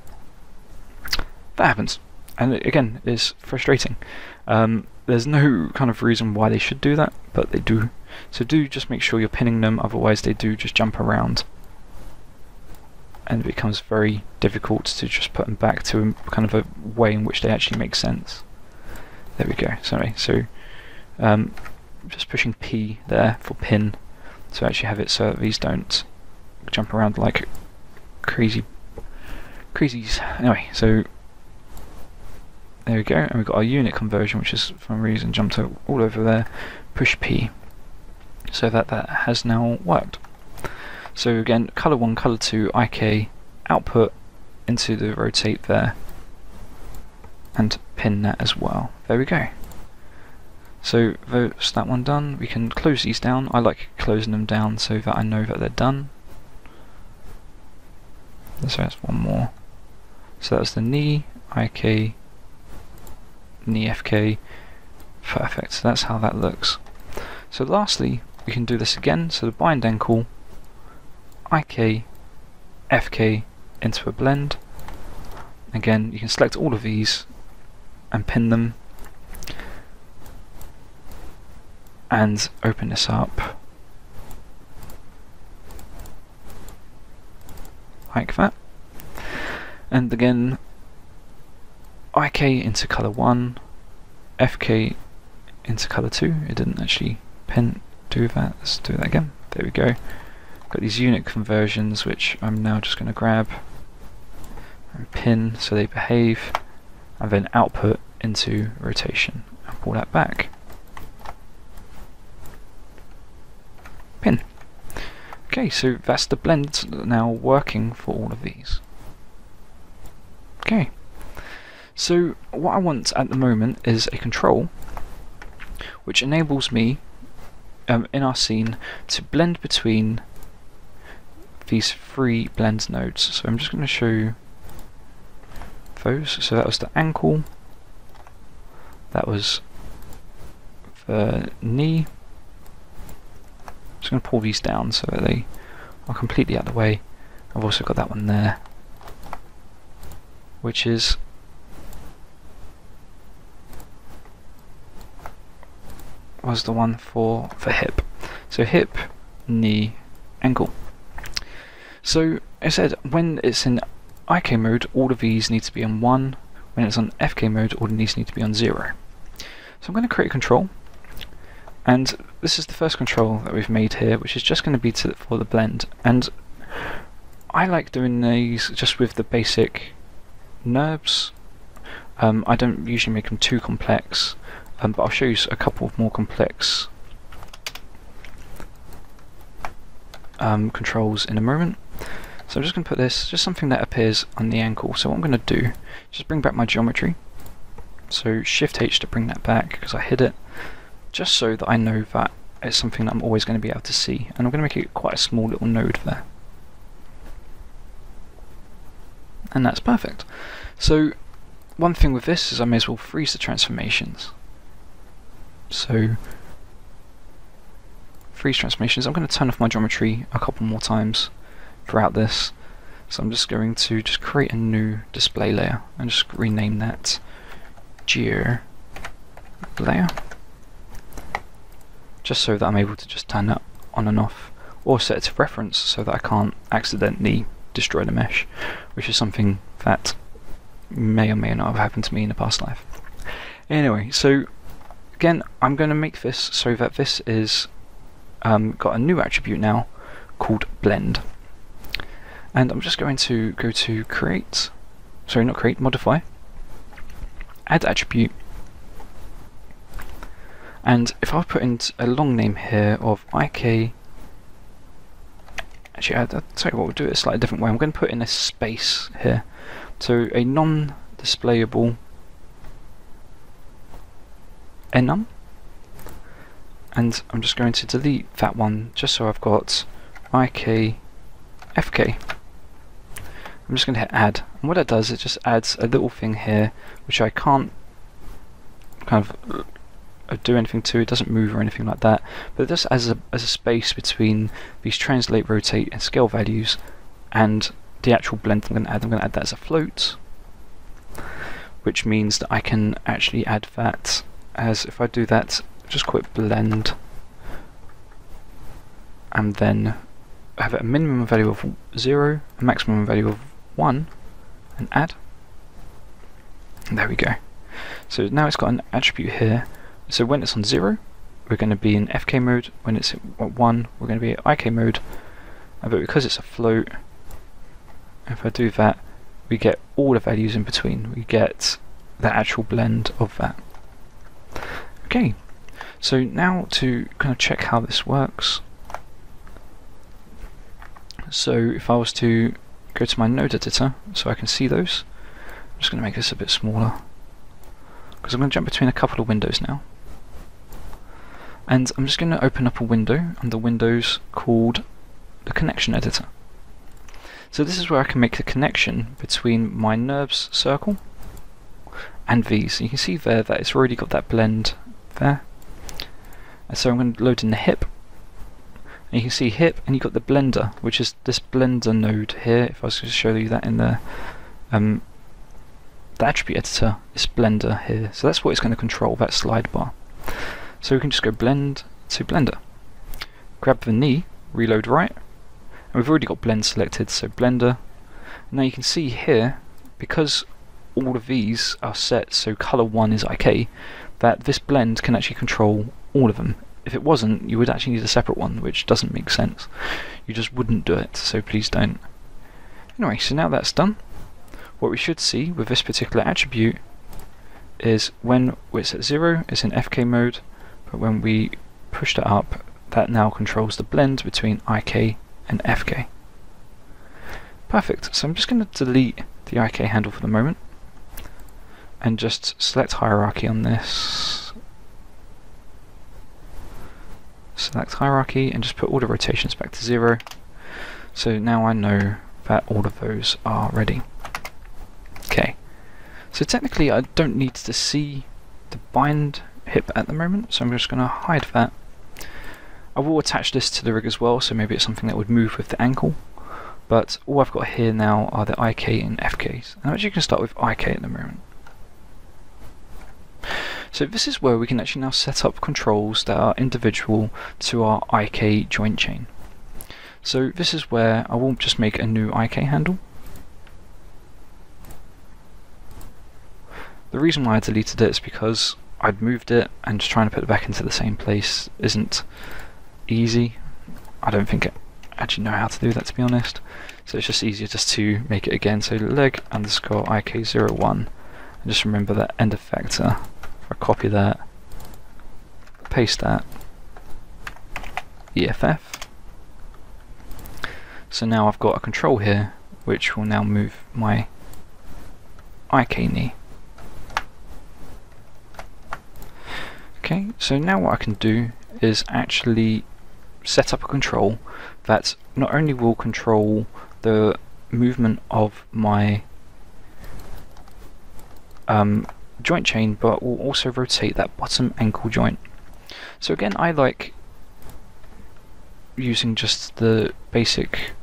that happens, and it, again, is frustrating. There's no kind of reason why they should do that, but they do. So do just make sure you're pinning them, otherwise they do just jump around, and it becomes very difficult to just put them back to a kind of a way in which they actually make sense. There we go. Sorry. So just pushing P there for pin to actually have it so that these don't jump around like crazies. Anyway, so there we go, and we've got our unit conversion, which is for some reason jumped all over there. Push P, so that has now worked. So again, color 1, color 2, IK, output into the rotate there, and pin that as well. There we go. So that's that one done. We can close these down. I like closing them down so that I know that they're done. So that's one more. So that's the knee, IK, knee, FK. Perfect. So that's how that looks. So lastly, we can do this again. So the bind ankle, IK, FK into a blend. Again, you can select all of these and pin them, and open this up like that. And again, IK into color 1, FK into color 2. It didn't actually do that. Let's do that again. There we go. Got these unit conversions which I'm now just going to grab and pin so they behave, and then output into rotation and pull that back. Pin. Okay, so that's the blend now working for all of these. Okay, so what I want at the moment is a control which enables me in our scene to blend between these 3 blend nodes. So I'm just going to show you those. So that was the ankle, that was the knee. I'm just going to pull these down so that they are completely out of the way. I've also got that one there, which is was the one for hip. So hip, knee, ankle. So I said when it's in IK mode, all of these need to be on 1. When it's on FK mode, all of these need to be on 0. So I'm going to create a control, and this is the first control that we've made here, which is just going to be for the blend. And I like doing these just with the basic NURBS. I don't usually make them too complex, but I'll show you a couple of more complex controls in a moment. So I'm just going to put this, just something that appears on the ankle. So what I'm going to do, just bring back my geometry. So Shift H to bring that back because I hid it, just so that I know that it's something that I'm always going to be able to see. And I'm going to make it quite a small little node there. And that's perfect. So one thing with this is I may as well freeze the transformations. So freeze transformations. I'm going to turn off my geometry a couple more times throughout this. So I'm just going to create a new display layer and just rename that Geo layer, just so that I'm able to just turn that on and off, or set it to reference so that I can't accidentally destroy the mesh, which is something that may or may not have happened to me in a past life. Anyway, so again, I'm going to make this so that this is got a new attribute now called blend. And I'm just going to go to modify, add attribute, and if I put in a long name here of IK, actually I'll tell you what, we'll do it a slightly different way. I'm going to put in a space here, so a non-displayable enum, and I'm just going to delete that one just so I've got IK FK. I'm just going to hit add, and what that does, it just adds a little thing here which I can't kind of do anything to. It doesn't move or anything like that, but just as a space between these translate, rotate and scale values and the actual blend I'm going to add that as a float, which means that I can actually add that as, if I do that, just call it blend, and then have a minimum value of 0, a maximum value of 1, and add. And there we go. So now it's got an attribute here. So when it's on 0, we're going to be in FK mode. When it's at 1, we're going to be at IK mode. But because it's a float, if I do that, we get all the values in between. We get the actual blend of that. Okay, so now to kind of check how this works. So if I was to go to my node editor so I can see those, I'm just going to make this a bit smaller because I'm going to jump between a couple of windows now. And I'm just going to open up a window under Windows called the Connection Editor. So this is where I can make the connection between my NURBS circle and these. You can see there that it's already got that blend there. And so I'm going to load in the hip. And you can see hip, and you've got the blender, which is this blender node here. If I was to show you that in the attribute editor, this blender here. So that's what it's going to control, that slide bar. So we can just go blend to blender. Grab the knee, reload right, and we've already got blend selected, so blender, Now you can see here, because all of these are set so color 1 is IK, that this blend can actually control all of them. If it wasn't, you would actually need a separate one, which doesn't make sense. You just wouldn't do it, so please don't. Anyway, so now that's done, what we should see with this particular attribute is when it's at 0, it's in FK mode, but when we push that up, that now controls the blend between IK and FK. Perfect, so I'm just going to delete the IK handle for the moment, and just select hierarchy on this. Select hierarchy and just put all the rotations back to 0. So now I know that all of those are ready. Okay, so technically I don't need to see the bind hip at the moment, so I'm just going to hide that. I will attach this to the rig as well, so maybe it's something that would move with the ankle. But all I've got here now are the IK and FKs. And I'm actually going to start with IK at the moment. So this is where we can actually now set up controls that are individual to our IK joint chain. So this is where I will just make a new IK handle. The reason why I deleted it is because I'd moved it, and just trying to put it back into the same place isn't easy. I don't think I actually know how to do that, to be honest. So it's just easier just to make it again. So leg underscore IK01, and just remember that end effector. I copy that, paste that, EFF. So now I've got a control here which will now move my IK knee. Okay, so now what I can do is actually set up a control that not only will control the movement of my joint chain, but will also rotate that bottom ankle joint. So again, I like using just the basic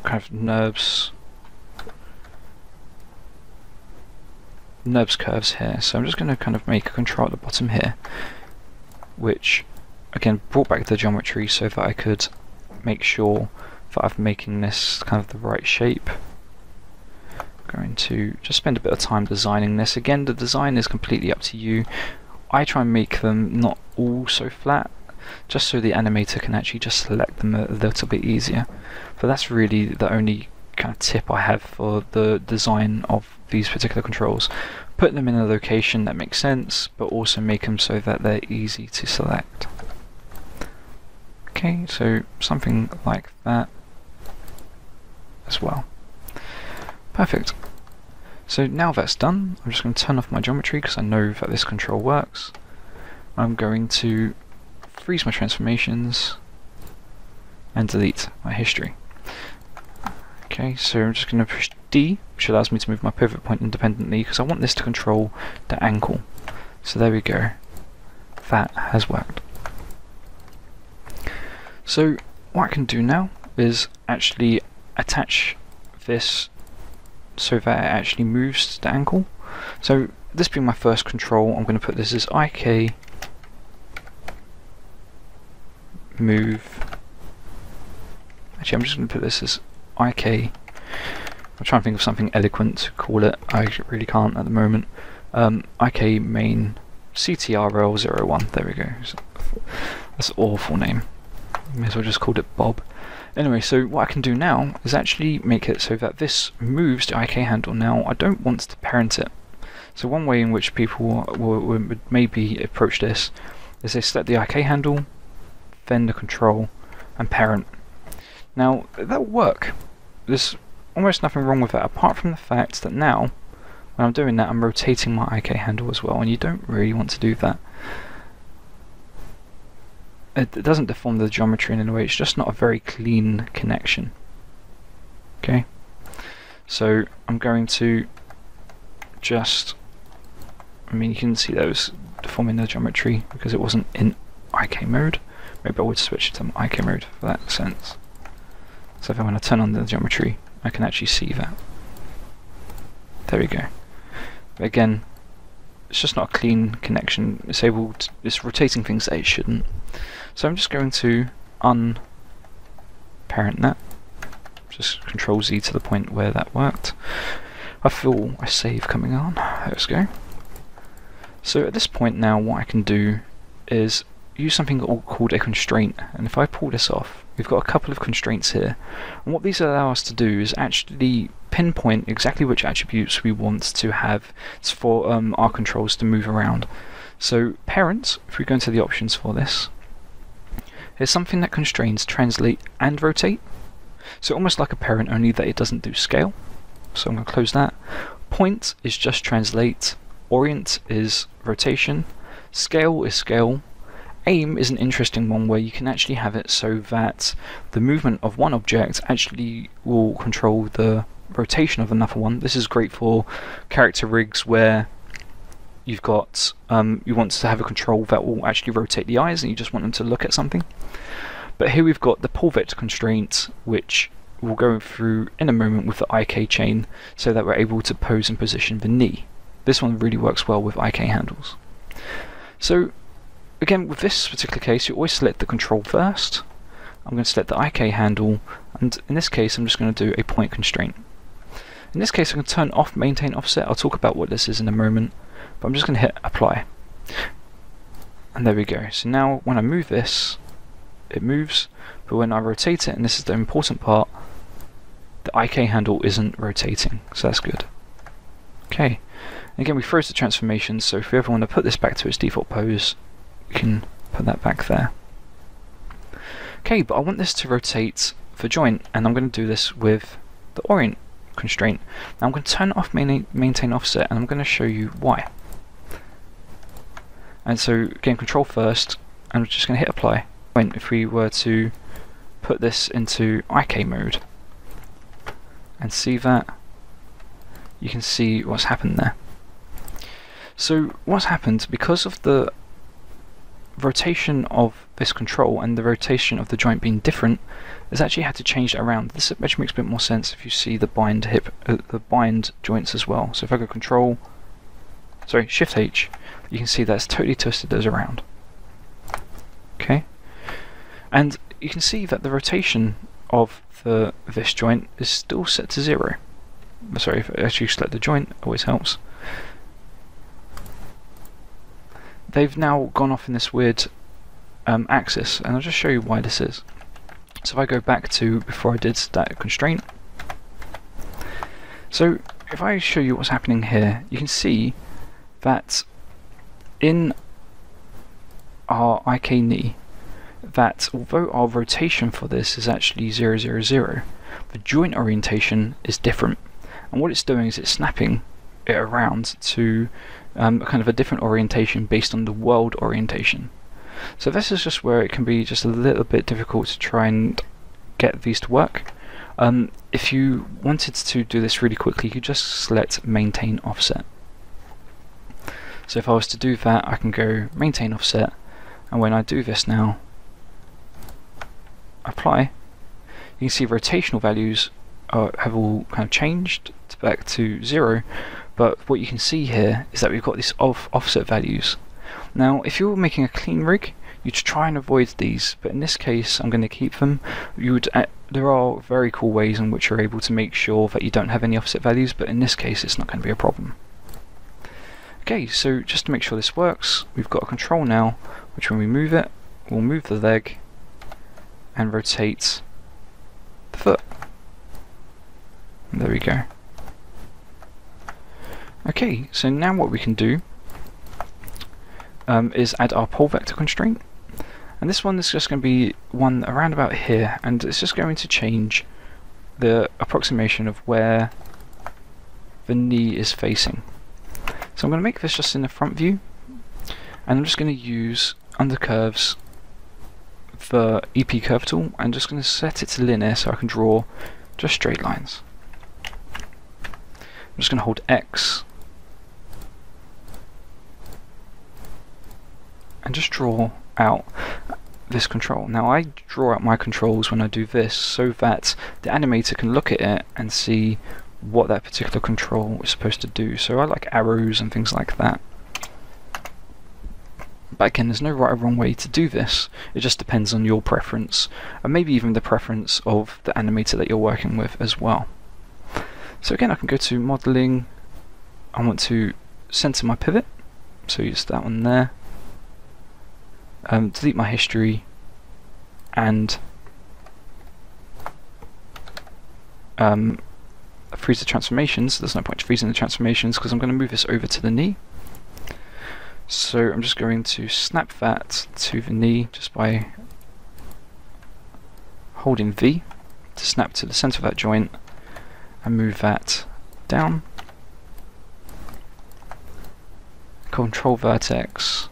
kind of NURBS curves here. So I'm just going to kind of make a control at the bottom here, which again brought back the geometry so that I could make sure that I'm making this kind of the right shape. Going to just spend a bit of time designing this. Again, the design is completely up to you. I try and make them not all so flat, just so the animator can actually just select them a little bit easier. But that's really the only kind of tip I have for the design of these particular controls. Put them in a location that makes sense, but also make them so that they're easy to select. Okay, so something like that as well. Perfect. So now that's done, I'm just going to turn off my geometry because I know that this control works. I'm going to freeze my transformations and delete my history. Okay, so I'm just going to push D, which allows me to move my pivot point independently because I want this to control the ankle. So there we go. That has worked. So what I can do now is actually attach this so that it actually moves the ankle. So this being my first control, I'm going to put this as IK move. Actually, I'm just going to put this as IK. I'm trying to think of something eloquent to call it. I really can't at the moment. IK main CTRL01. There we go. That's an awful name. May as well just called it Bob. Anyway, so what I can do now is actually make it so that this moves the IK handle. Now, I don't want to parent it. So one way in which people would maybe approach this is they select the IK handle, then the control, and parent. Now, that will work. There's almost nothing wrong with that, apart from the fact that now, when I'm doing that, I'm rotating my IK handle as well, and you don't really want to do that. It doesn't deform the geometry in any way, it's just not a very clean connection. Okay, so I'm going to just, I mean, you can see that it was deforming the geometry because it wasn't in IK mode. Maybe I would switch to IK mode for that sense. So if I want to turn on the geometry, I can actually see that. There we go. But again, it's just not a clean connection. It's rotating things that it shouldn't. So I'm just going to unparent that, just Control Z to the point where that worked. I feel a save coming on. Let's go. So at this point now, what I can do is use something called a constraint, and if I pull this off, we've got a couple of constraints here, and what these allow us to do is actually pinpoint exactly which attributes we want to have for our controls to move around. So parent, if we go into the options for this, here's something that constrains translate and rotate, so almost like a parent, only that it doesn't do scale. So I'm going to close that. Point is just translate, orient is rotation, scale is scale. Aim is an interesting one where you can actually have it so that the movement of one object actually will control the rotation of another one. This is great for character rigs where you've got you want to have a control that will actually rotate the eyes and you just want them to look at something. But here we've got the pull vector constraint, which we'll go through in a moment with the IK chain, so that we're able to pose and position the knee. This one really works well with IK handles. So again, with this particular case, you always select the control first. I'm going to select the IK handle, and in this case I'm just going to do a point constraint. In this case I can turn off maintain offset. I'll talk about what this is in a moment, but I'm just going to hit apply. And there we go. So now when I move this, it moves, but when I rotate it, and this is the important part, the IK handle isn't rotating, so that's good. Okay, again we froze the transformation, so if we ever want to put this back to its default pose, we can put that back there. Okay, but I want this to rotate for joint, and I'm going to do this with the Orient Constraint. Now I'm going to turn off maintain offset, and I'm going to show you why. And so again, control first, and we're just going to hit apply. If we were to put this into IK mode and see that, you can see what's happened there. So what's happened, because of the rotation of this control and the rotation of the joint being different, is actually had to change that around. This actually makes a bit more sense if you see the bind joints as well. So if I go Shift H, you can see that's totally twisted those around. Okay, and you can see that the rotation of this joint is still set to 0. Sorry, if I actually select the joint, always helps. They've now gone off in this weird axis, and I'll just show you why this is. So if I go back to before I did that constraint, so if I show you what's happening here, you can see that in our IK knee, that although our rotation for this is actually 0, 0, 0, the joint orientation is different, and what it's doing is it's snapping it around to kind of a different orientation based on the world orientation. So this is just where it can be just a little bit difficult to try and get these to work. If you wanted to do this really quickly, you could just select maintain offset. So if I was to do that, I can go maintain offset, and when I do this now, apply, you can see rotational values have all kind of changed back to 0, but what you can see here is that we've got these offset values. Now if you're making a clean rig, you'd try and avoid these, but in this case I'm going to keep them. There are very cool ways in which you're able to make sure that you don't have any offset values, but in this case it's not going to be a problem. Okay, so just to make sure this works, we've got a control now, which when we move it, we'll move the leg and rotate the foot. And there we go. Okay, so now what we can do is add our pull vector constraint, and this one is just going to be one around about here, and it's just going to change the approximation of where the knee is facing. So I'm going to make this just in the front view, and I'm just going to use under curves the EP curve tool, and just going to set it to linear so I can draw just straight lines. I'm just going to hold X and just draw out this control. Now I draw out my controls when I do this so that the animator can look at it and see what that particular control is supposed to do. So I like arrows and things like that. But again, there's no right or wrong way to do this. It just depends on your preference, and maybe even the preference of the animator that you're working with as well. So again, I can go to modeling. I want to center my pivot, so use that one there. Delete my history, and freeze the transformations. There's no point freezing the transformations because I'm going to move this over to the knee. So I'm just going to snap that to the knee just by holding V to snap to the center of that joint and move that down. Control vertex,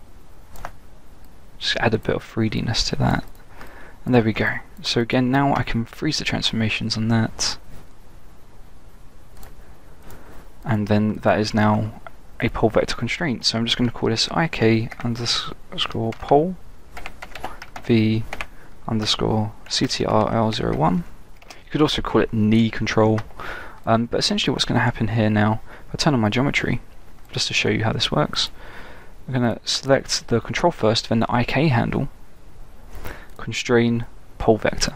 just add a bit of 3D-ness to that, and there we go. So again, now I can freeze the transformations on that, and then that is now a pole vector constraint. So I'm just going to call this IK underscore pole V underscore CTRL01. You could also call it knee control, but essentially what's going to happen here now, if I turn on my geometry, just to show you how this works, I'm going to select the control first, then the IK handle, constrain pole vector.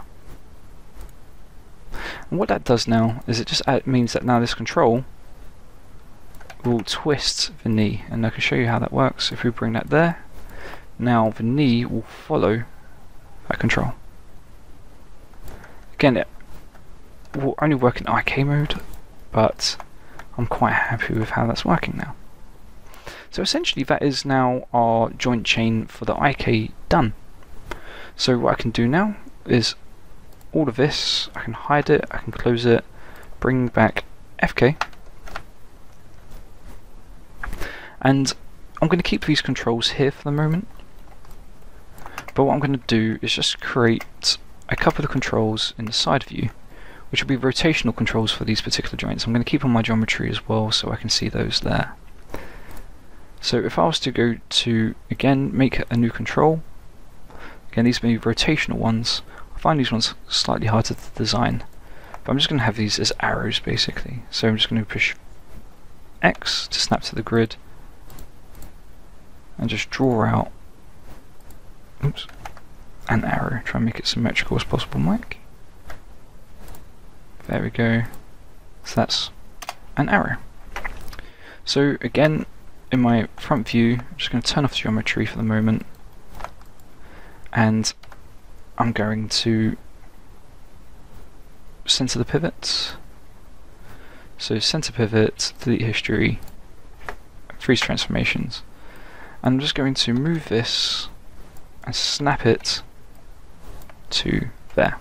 And what that does now is it just means that now this control will twist the knee, and I can show you how that works. If we bring that there, now the knee will follow that control. Again, it will only work in IK mode, but I'm quite happy with how that's working now. So essentially that is now our joint chain for the IK done. So what I can do now is all of this, I can hide it, I can close it, bring back FK, and I'm going to keep these controls here for the moment, but what I'm going to do is just create a couple of controls in the side view, which will be rotational controls for these particular joints. I'm going to keep on my geometry as well so I can see those there. So if I was to go to, again, make a new control, again these may be rotational ones. I find these ones slightly harder to design, but I'm just going to have these as arrows basically. So I'm just going to push X to snap to the grid and just draw out an arrow. Try and make it symmetrical as possible, Mike. There we go. So that's an arrow. So again, in my front view, I'm just going to turn off the geometry for the moment, and I'm going to center the pivots. So center pivot, delete history, freeze transformations, and I'm just going to move this and snap it to there.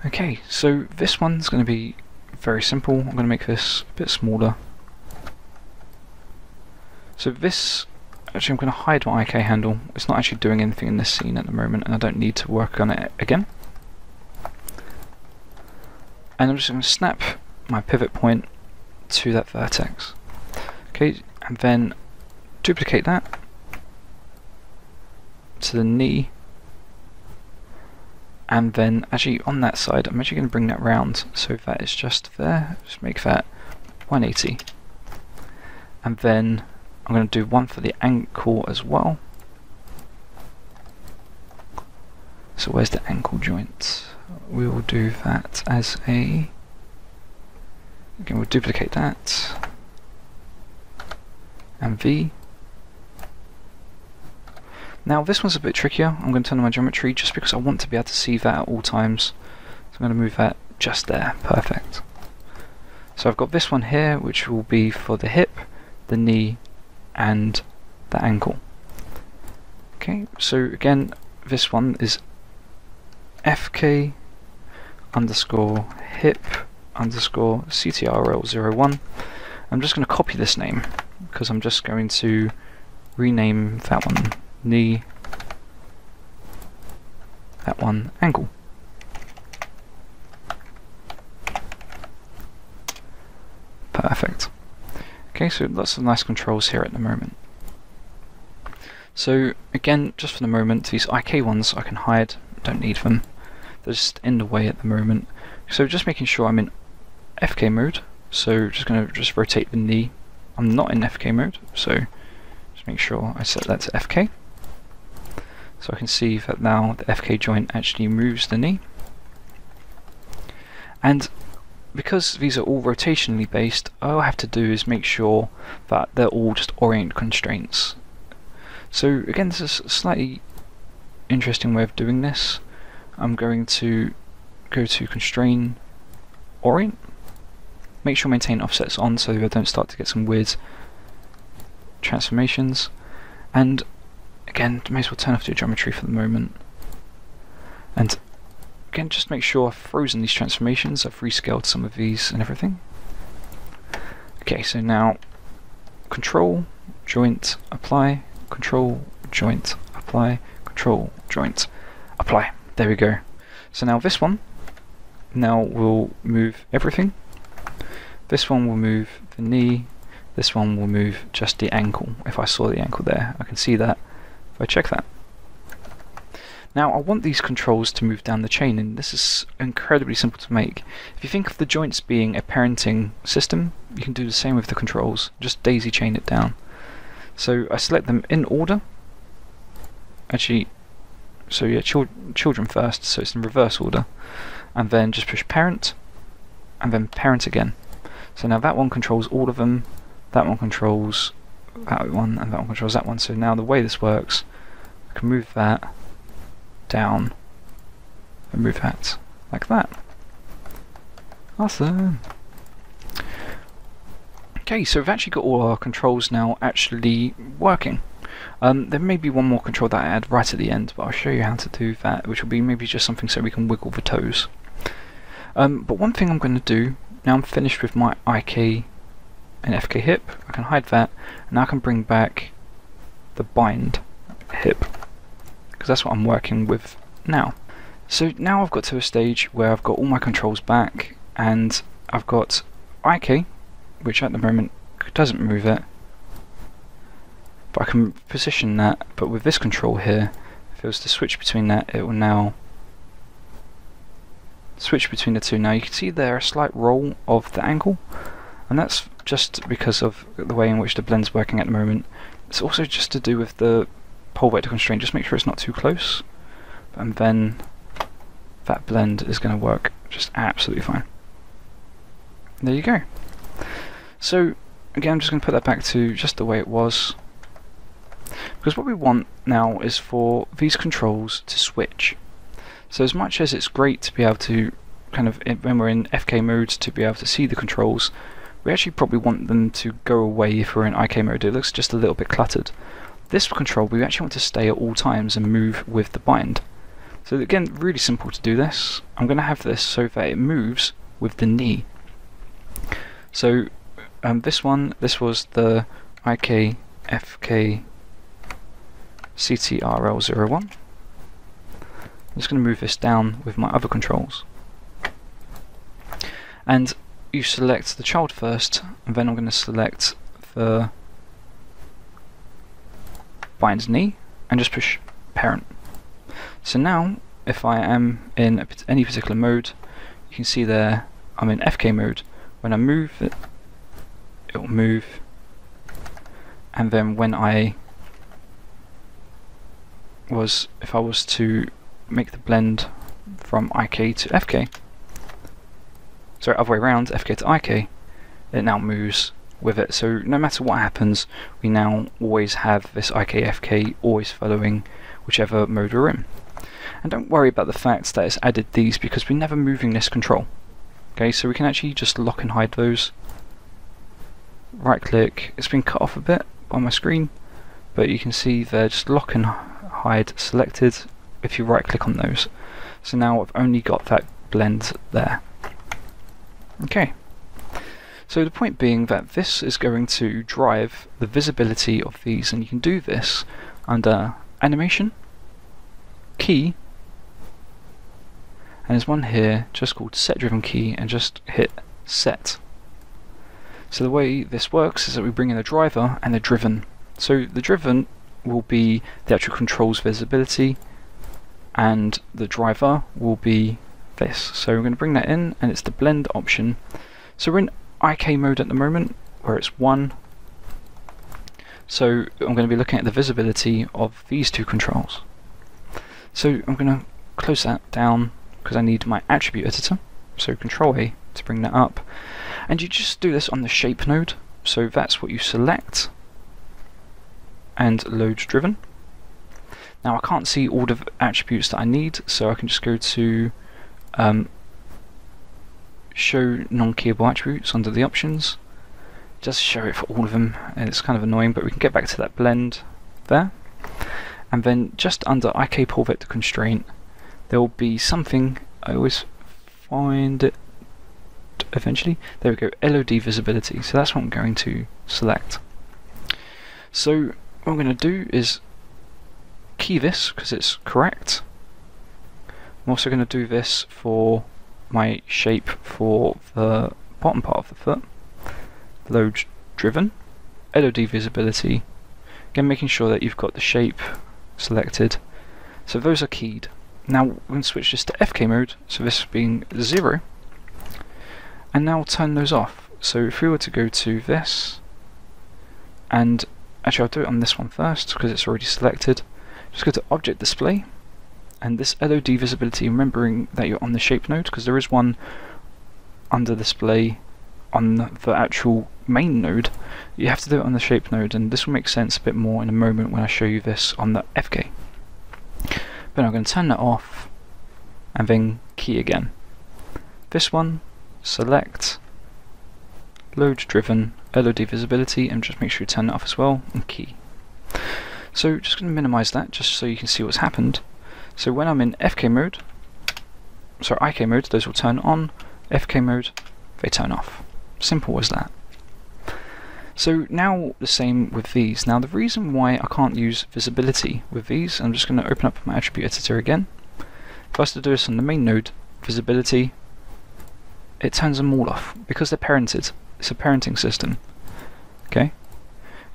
Okay, so this one's going to be very simple. I'm going to make this a bit smaller. So this, actually I'm going to hide my IK handle. It's not actually doing anything in this scene at the moment, and I don't need to work on it again. And I'm just going to snap my pivot point to that vertex. Okay, and then duplicate that to the knee, and then actually on that side I'm actually going to bring that round so that is just there. Just make that 180, and then I'm going to do one for the ankle as well. So where's the ankle joint? We will do that as a, again we'll duplicate that and V. Now this one's a bit trickier. I'm going to turn on my geometry just because I want to be able to see that at all times. So I'm going to move that just there. Perfect. So I've got this one here which will be for the hip, the knee and the ankle. Okay, so again this one is FK underscore hip underscore CTRL01. I'm just going to copy this name because I'm just going to rename that one knee, that one ankle. Perfect. Okay, so lots of nice controls here at the moment. So again, just for the moment, these IK ones I can hide, don't need them. They're just in the way at the moment. So just making sure I'm in FK mode, so just going to rotate the knee. I'm not in FK mode, so just Just make sure I set that to FK. So I can see that now the FK joint actually moves the knee. And because these are all rotationally based, all I have to do is make sure that they're all just Orient constraints. So again, this is a slightly interesting way of doing this. I'm going to go to Constrain Orient. Make sure maintain offsets on so I don't start to get some weird transformations. And again, may as well turn off the geometry for the moment. And again, just make sure I've frozen these transformations. I've rescaled some of these and everything. Okay, so now Control, Joint, Apply, Control, Joint, Apply, Control, Joint, Apply. There we go. So now this one, now we'll move everything. This one will move the knee. This one will move just the ankle. If I saw the ankle there, I can see that if I check that. Now I want these controls to move down the chain, and this is incredibly simple to make. If you think of the joints being a parenting system, you can do the same with the controls. Just daisy chain it down. So I select them in order. Actually, so yeah, children first, so it's in reverse order. And then just push parent, and then parent again. So now that one controls all of them, that one controls that one, and that one controls that one. So now the way this works, I can move that down and move that like that. Awesome. Okay, so we've actually got all our controls now actually working. There may be one more control that I add right at the end, but I'll show you how to do that, which will be maybe just something so we can wiggle the toes. But one thing I'm going to do, now I'm finished with my IK and FK hip, I can hide that, and now I can bring back the bind hip, because that's what I'm working with now. So now I've got to a stage where I've got all my controls back, and I've got IK, which at the moment doesn't move it, but I can position that. But with this control here, if it was to switch between that, it will now switch between the two. Now you can see there a slight roll of the angle, and that's just because of the way in which the blend's working at the moment. It's also just to do with the pole vector constraint. Just make sure it's not too close, and then that blend is going to work just absolutely fine. There you go. So again, I'm just going to put that back to just the way it was, because what we want now is for these controls to switch. So as much as it's great to be able to kind of, when we're in FK mode, to be able to see the controls, we actually probably want them to go away if we're in IK mode. It looks just a little bit cluttered. This control we actually want to stay at all times and move with the bind. So again, really simple to do this. I'm going to have this so that it moves with the knee. So this was the IK FK CTRL01. I'm just going to move this down with my other controls. And you select the child first, and then I'm going to select the bind knee and just push parent. So now if I am in any particular mode, you can see there I'm in FK mode. When I move it, it will move, and then when if I was to make the blend from IK to FK, sorry, other way around, FK to IK, it now moves with it. So no matter what happens, we now always have this IK FK always following whichever mode we're in. And don't worry about the fact that it's added these, because we're never moving this control. Okay, so we can actually just lock and hide those. Right click, it's been cut off a bit by my screen, but you can see they're just lock and hide selected if you right click on those. So now I've only got that blend there. Okay, so the point being that this is going to drive the visibility of these, and you can do this under animation, key, and there's one here just called set driven key, and just hit set. So the way this works is that we bring in a driver and a driven. So the driven will be the actual controls visibility, and the driver will be this. So we're going to bring that in, and it's the blend option. So we're in IK mode at the moment, where it's 1. So I'm going to be looking at the visibility of these two controls. So I'm going to close that down because I need my attribute editor. So Control A to bring that up. And you just do this on the shape node. So that's what you select. And load driven. Now I can't see all the attributes that I need, so I can just go to show non-keyable attributes under the options. Just show it for all of them, and it's kind of annoying, but we can get back to that blend there. And then just under IK Pole Vector Constraint, there will be something, I always find it eventually, there we go, LOD visibility, so that's what I'm going to select. So what I'm going to do is key this because it's correct. I'm also going to do this for my shape for the bottom part of the foot. Load driven, LOD visibility, again making sure that you've got the shape selected. So those are keyed. Now we're going to switch this to FK mode, so this being 0, and now we'll turn those off. So if we were to go to this, and actually I'll do it on this one first because it's already selected. Just go to Object Display, and this LOD visibility, remembering that you're on the shape node because there is one under display on the actual main node, you have to do it on the shape node, and this will make sense a bit more in a moment when I show you this on the FK. But I'm going to turn that off and then key again. This one, select, load driven, LOD visibility, and just make sure you turn that off as well, and key. So just going to minimize that just so you can see what's happened. So when I'm in FK mode, sorry, IK mode, those will turn on, FK mode, they turn off. Simple as that. So now the same with these. Now the reason why I can't use visibility with these, I'm just going to open up my attribute editor again. If I was to do this on the main node, visibility, it turns them all off because they're parented. It's a parenting system. Okay?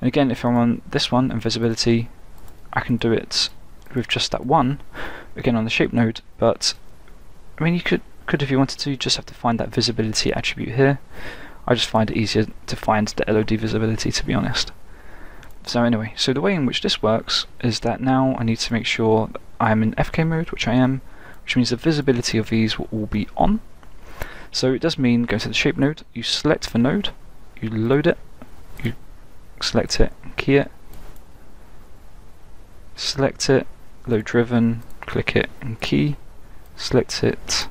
And again, if I'm on this one and visibility, I can do it with just that one, again on the shape node, but I mean you could if you wanted to, you just have to find that visibility attribute here. I just find it easier to find the LOD visibility, to be honest. So anyway, so the way in which this works is that now I need to make sure that I'm in FK mode, which I am, which means the visibility of these will all be on. So it does mean go to the shape node, you select the node, you load it, you select it, key it, select it, load driven, click it and key, select it,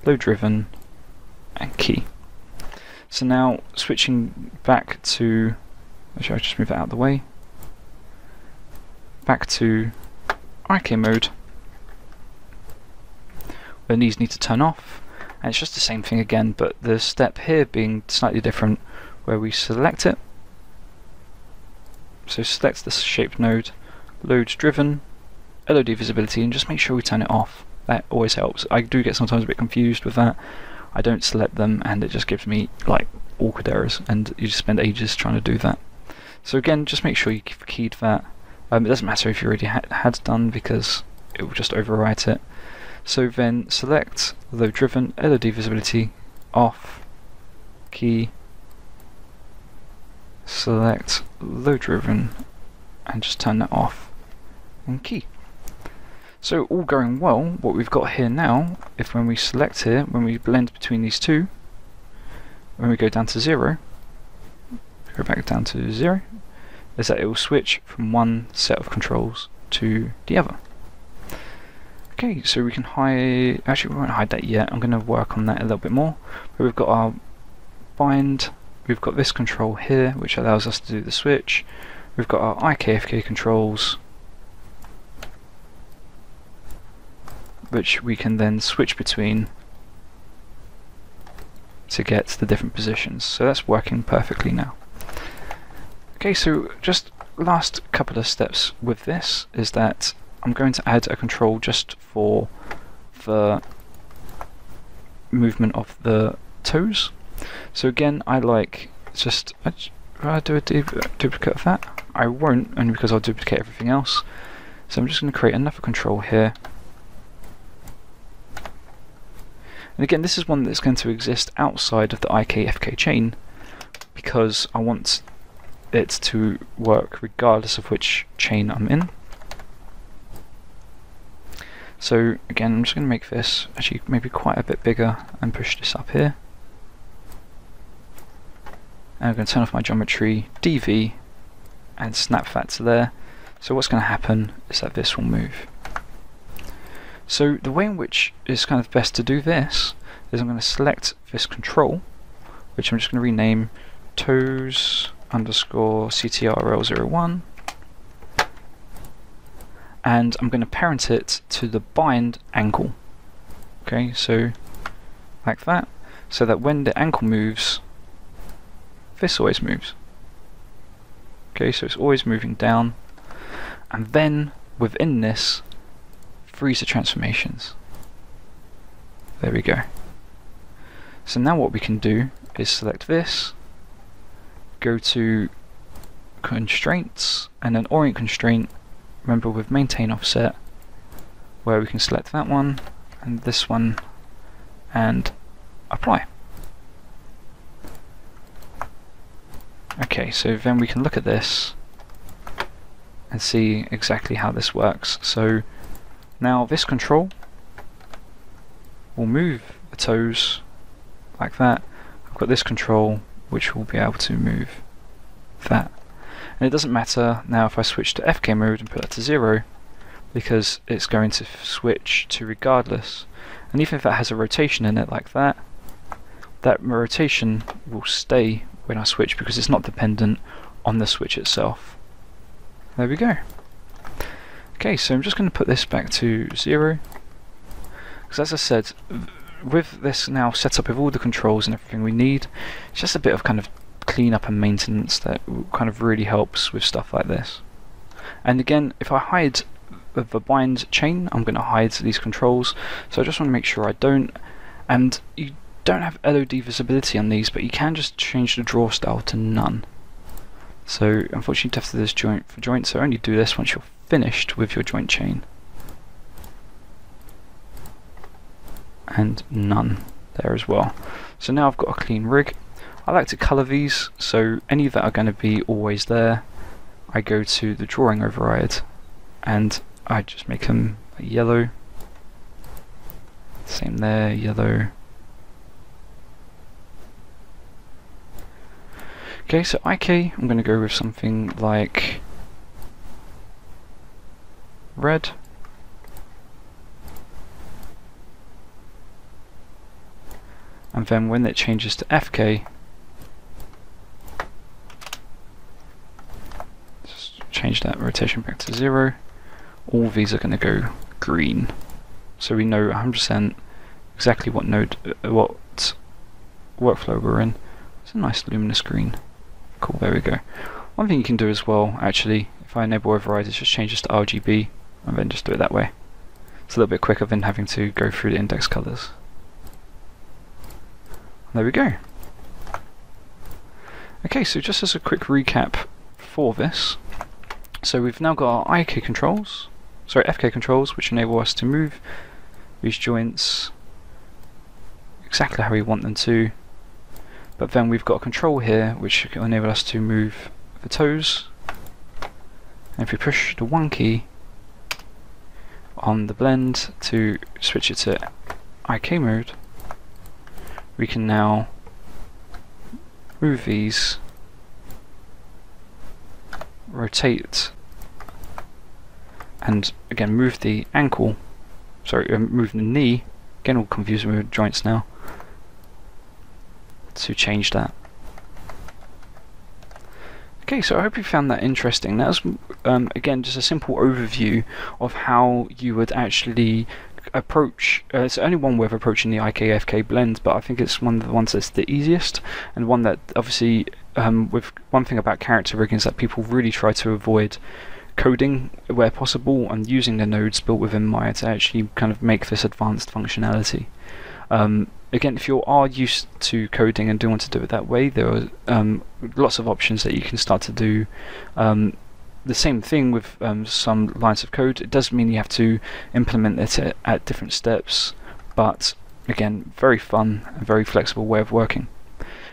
load driven and key. So now switching back to, actually I'll just move that out of the way, back to IK mode, when these need to turn off, and it's just the same thing again, but the step here being slightly different, where we select it, so select the shape node, load driven, LOD visibility, and just make sure we turn it off. That always helps. I do get sometimes a bit confused with that. I don't select them and it just gives me like awkward errors, and you just spend ages trying to do that. So again, just make sure you keyed that. It doesn't matter if you already had done because it will just overwrite it. So then select load driven, LOD visibility off, key, select load driven, and just turn that off and key. So all going well, what we've got here now, if when we select here, when we blend between these two, when we go down to 0, go back down to 0, is that it will switch from one set of controls to the other. Okay, so we can hide, actually we won't hide that yet, I'm going to work on that a little bit more. But we've got our bind, we've got this control here, which allows us to do the switch. We've got our IKFK controls, which we can then switch between to get the different positions. So that's working perfectly now. Okay, so just last couple of steps with this is that I'm going to add a control just for the movement of the toes. So again, I like just, will I do a duplicate of that? I won't, only because I'll duplicate everything else. So I'm just going to create another control here. And again, this is one that's going to exist outside of the IKFK chain because I want it to work regardless of which chain I'm in. So again, I'm just going to make this actually maybe quite a bit bigger and push this up here. And I'm going to turn off my geometry DV and snap that to there. So what's going to happen is that this will move. So the way in which is kind of best to do this is I'm going to select this control, which I'm just going to rename toes underscore CTRL01, and I'm going to parent it to the bind ankle. Okay, so like that, so that when the ankle moves, this always moves. Okay, so it's always moving down, and then within this, freeze the transformations. There we go. So now what we can do is select this, go to Constraints, and then Orient Constraint, remember with Maintain Offset, where we can select that one, and this one, and apply. Okay, so then we can look at this and see exactly how this works. So now this control will move the toes like that. I've got this control which will be able to move that. And it doesn't matter now if I switch to FK mode and put that to 0, because it's going to switch to regardless. And even if that has a rotation in it like that, that rotation will stay when I switch because it's not dependent on the switch itself. There we go. Okay, so I'm just going to put this back to 0, because as I said, with this now set up with all the controls and everything we need, it's just a bit of kind of cleanup and maintenance that kind of really helps with stuff like this. And again, if I hide the bind chain, I'm going to hide these controls, so I just want to make sure I don't. And you don't have LOD visibility on these, but you can just change the draw style to none. So unfortunately you have to do this joint for joint, so only do this once you're finished with your joint chain. And none there as well. So now I've got a clean rig. I like to colour these, so any that are going to be always there, I go to the drawing override and I just make them yellow. Same there, yellow. Okay, so IK, I'm going to go with something like red. And then when it changes to FK, just change that rotation back to 0. All these are going to go green. So we know 100% exactly what node, what workflow we're in. It's a nice luminous green. Cool, there we go. One thing you can do as well, actually, if I enable override, is just change this to RGB and then just do it that way. It's a little bit quicker than having to go through the index colors. There we go. Okay, so just as a quick recap for this, so we've now got our FK controls, which enable us to move these joints exactly how we want them to. But then we've got a control here which will enable us to move the toes, and if we push the 1 key on the blend to switch it to IK mode, we can now move these, rotate, and again move the ankle, move the knee, again all confused with joints now, to change that. Okay, so I hope you found that interesting. That was again just a simple overview of how you would actually approach, it's only one way of approaching the IK-FK blend, but I think it's one of the ones that's the easiest, and one that obviously, with one thing about character rigging is that people really try to avoid coding where possible and using the nodes built within Maya to actually kind of make this advanced functionality. Again, if you are used to coding and do want to do it that way, there are lots of options that you can start to do. The same thing with some lines of code. It does mean you have to implement it at different steps, but again, very fun and very flexible way of working.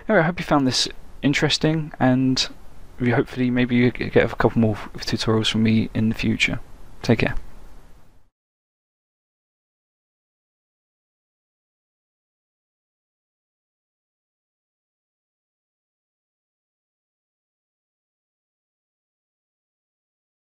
Anyway, I hope you found this interesting, and hopefully maybe you get a couple more tutorials from me in the future. Take care.